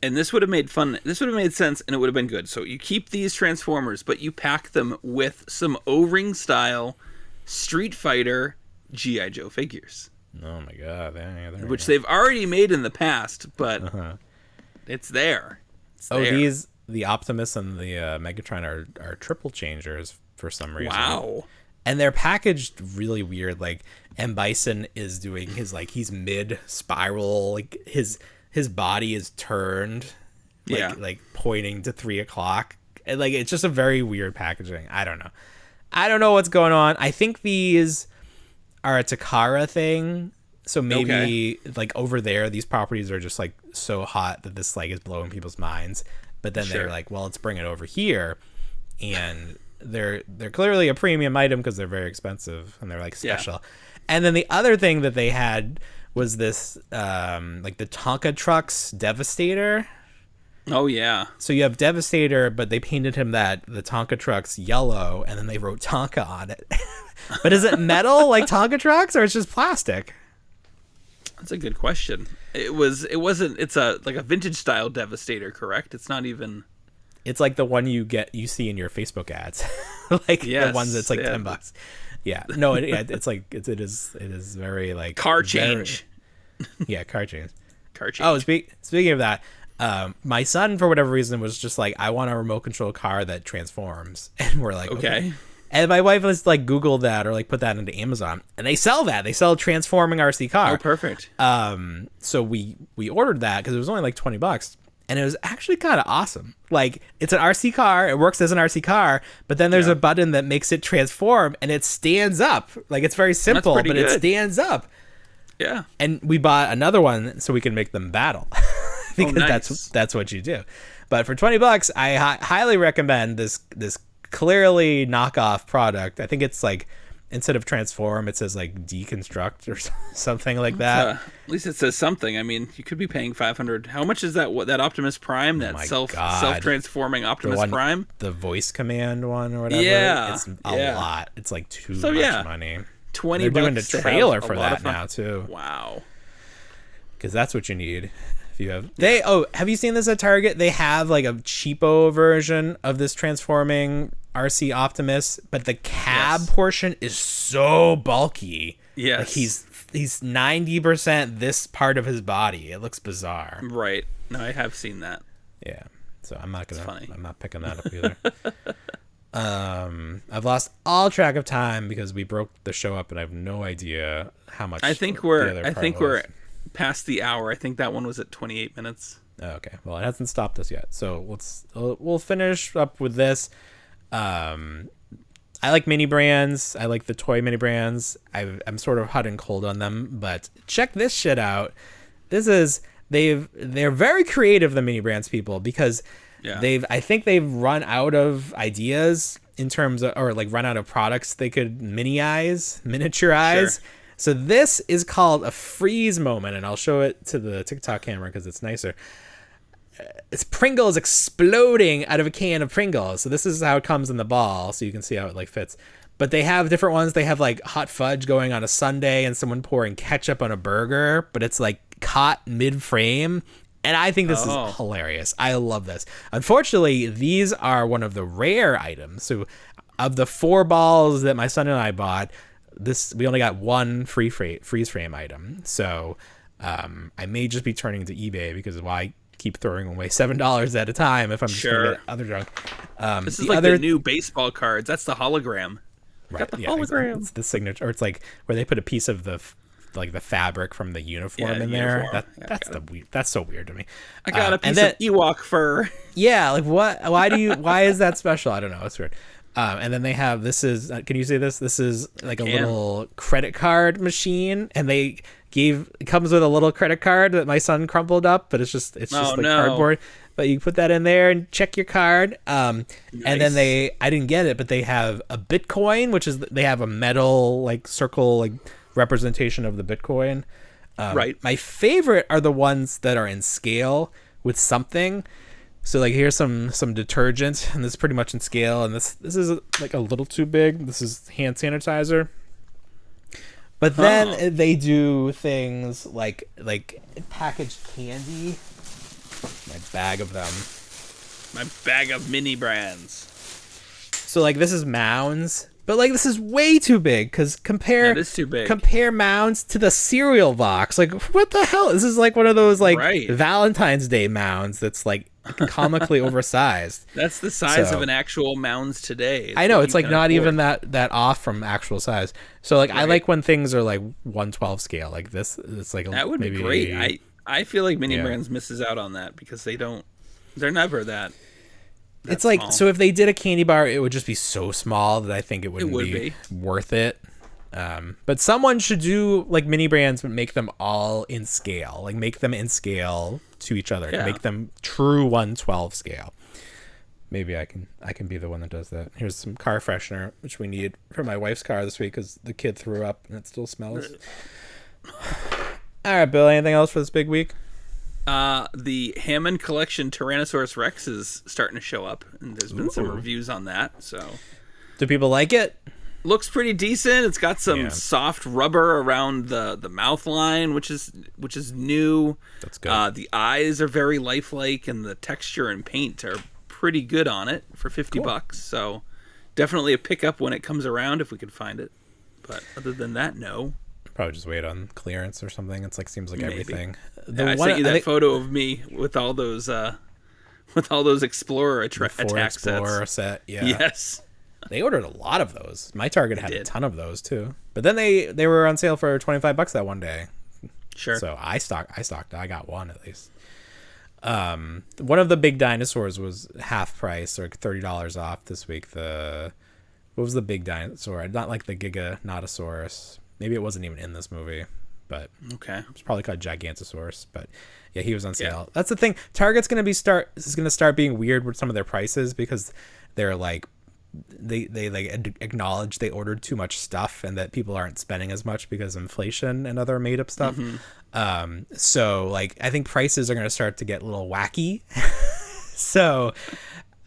D: And this would have made sense, and it would have been good. So you keep these Transformers, but you pack them with some O-ring style Street Fighter G.I. Joe figures.
B: Oh my god.
D: Which they've already made in the past, but it's there.
B: The Optimus and the Megatron are triple changers for some reason.
D: Wow.
B: And they're packaged really weird. Like, and Bison is doing his, like, he's mid spiral, like his body is turned, like pointing to 3 o'clock. And, like, it's just a very weird packaging. I don't know what's going on. I think these are a Takara thing. So maybe like over there, these properties are just like so hot that this like is blowing people's minds. But then they're like, well, let's bring it over here. And they're clearly a premium item because they're very expensive and they're like special. Yeah. And then the other thing that they had was this like the Tonka Trucks Devastator.
D: Oh yeah.
B: So you have Devastator, but they painted him the Tonka Trucks yellow, and then they wrote Tonka on it. But is it metal like Tonka Trucks, or it's just plastic?
D: That's a good question. It's a like a vintage style Devastator, correct? It's not even.
B: It's like the one you see in your Facebook ads, like the ones that's like $10. Yeah, no, it's like it is very like
D: car change.
B: Car change.
D: Car change.
B: Oh, speaking of that, my son for whatever reason was just like, I want a remote control car that transforms, and we're like, okay. And my wife was like, Google that or like put that into Amazon, and they sell that. They sell a transforming RC car.
D: Oh, perfect.
B: So we ordered that because it was only like $20, and it was actually kind of awesome. Like, it's an RC car. It works as an RC car, but then there's a button that makes it transform, and it stands up. Like, it's very simple, but it stands up.
D: Yeah. And
B: we bought another one so we can make them battle. Because that's what you do. But for $20, I highly recommend this clearly knockoff product. I think it's like, instead of transform, it says like deconstruct or something like that.
D: At least it says something. I mean, you could be paying $500. How much is that? What, that Optimus Prime? That self-transforming Optimus Prime?
B: The voice command one or whatever.
D: Yeah,
B: it's a lot. It's like too much money.
D: $20.
B: They're doing a trailer for that now too.
D: Wow.
B: Because that's what you need. Have you seen this at Target? They have like a cheapo version of this transforming RC Optimus, but the cab portion is so bulky.
D: Yes.
B: Like he's 90% this part of his body. It looks bizarre.
D: Right. No, I have seen that.
B: Yeah. So I'm not picking that up either. I've lost all track of time because we broke the show up, and I have no idea how much.
D: I think we're past the hour. I think that one was at 28 minutes.
B: Okay. Well, it hasn't stopped us yet. So we'll finish up with this. I like mini brands. I like the toy mini brands. I'm sort of hot and cold on them, but check this shit out. They're very creative, the mini brands people, because I think they've run out of ideas in terms of, or like run out of products they could miniaturize. Sure. So this is called a freeze moment, and I'll show it to the TikTok camera because it's nicer. It's Pringles exploding out of a can of Pringles. So this is how it comes in the ball, so you can see how it like fits. But they have different ones. They have like hot fudge going on a sundae and someone pouring ketchup on a burger, but it's like caught mid-frame. And I think this is hilarious. I love this. Unfortunately, these are one of the rare items. So of the 4 balls that my son and I bought, we only got one freeze frame item. So I may just be turning to eBay because why keep throwing away $7 at a time if I'm just going to get other junk.
D: This is like the new baseball cards. That's the hologram.
B: Right.
D: Got the hologram.
B: It's the signature, or it's like where they put a piece of the fabric from the uniform in there. That's so weird to me.
D: I got a piece of Ewok fur.
B: Yeah, like what? Why is that special? I don't know. It's weird. And then they have, this is, can you see this? This is like a little credit card machine, and it comes with a little credit card that my son crumpled up, but it's just cardboard. But you put that in there and check your card. Nice. And then I didn't get it, but they have a Bitcoin, which is, they have a metal like circle like representation of the Bitcoin.
D: Right.
B: My favorite are the ones that are in scale with something. So like here's some detergent, and this is pretty much in scale, and this is like a little too big. This is hand sanitizer. But then they do things like packaged candy. My bag of them.
D: My bag of mini brands.
B: So like this is Mounds, but like this is way too big because compare
D: That is too big.
B: Compare Mounds to the cereal box. Like what the hell? This is like one of those like
D: Right.
B: Valentine's Day Mounds that's like comically oversized.
D: That's the size
B: So-
D: of an actual Mounds today.
B: I know
D: what
B: it's
D: you
B: like
D: can
B: not
D: afford.
B: even that off from actual size. So like I
D: Right.
B: like when things are like 1/12 scale like this. It's like
D: That would
B: maybe,
D: be great. I feel like Mini
B: Yeah.
D: Brands misses out on that because they're never that.
B: It's like
D: small.
B: so if they did a candy bar, it would just be so small that I think it wouldn't
D: would
B: be
D: be.
B: worth it. But someone should do like mini brands, but make them all in scale. Like make them in scale to each other.
D: Yeah.
B: Make them true 1/12 scale. Maybe I can be the one that does that. Here's some car freshener, which we need for my wife's car this week because the kid threw up and it still smells. All right, Bill. Anything else for this big week?
D: The Hammond collection Tyrannosaurus Rex is starting to show up, and there's been some reviews on that. So
B: Do people like it?
D: looks pretty decent. It's got some
B: Yeah.
D: soft rubber around the mouth line, which is new.
B: That's good.
D: The eyes are very lifelike, and the texture and paint are pretty good on it for $50. So definitely a pickup when it comes around if we could find it. But other than that, no.
B: Probably just wait on clearance or something. It's like seems like
D: Maybe.
B: everything.
D: I sent you that photo of me with all those Explorer
B: Ford
D: attack
B: Explorer
D: sets.
B: set. Yeah.
D: Yes.
B: They ordered a lot of those. My Target had a
D: did.
B: ton of those too. But then they were on sale for $25 that one day.
D: Sure.
B: So I stocked. I got one at least. One of the big dinosaurs was half price or $30 off this week. What was the big dinosaur? Not like the Giganotosaurus. Maybe it wasn't even in this movie, but
D: Okay.
B: it's probably called Gigantosaurus. But yeah, he was on sale.
D: Yeah.
B: That's the thing. Target's gonna start being weird with some of their prices because they're like they like acknowledge they ordered too much stuff and that people aren't spending as much because of inflation and other made up stuff. So like I think prices are gonna start to get a little wacky. So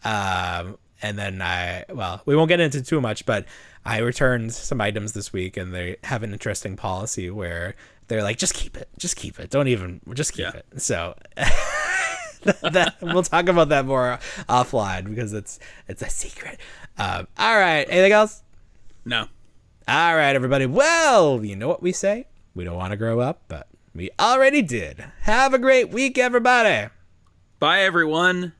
B: and then we won't get into too much, but I returned some items this week and they have an interesting policy where they're like, just keep it. Don't even, just keep it. So we'll talk about that more offline because it's a secret. All right. Anything else?
D: No.
B: All right, everybody. Well, you know what we say? We don't want to grow up, but we already did. Have a great week, everybody.
D: Bye, everyone.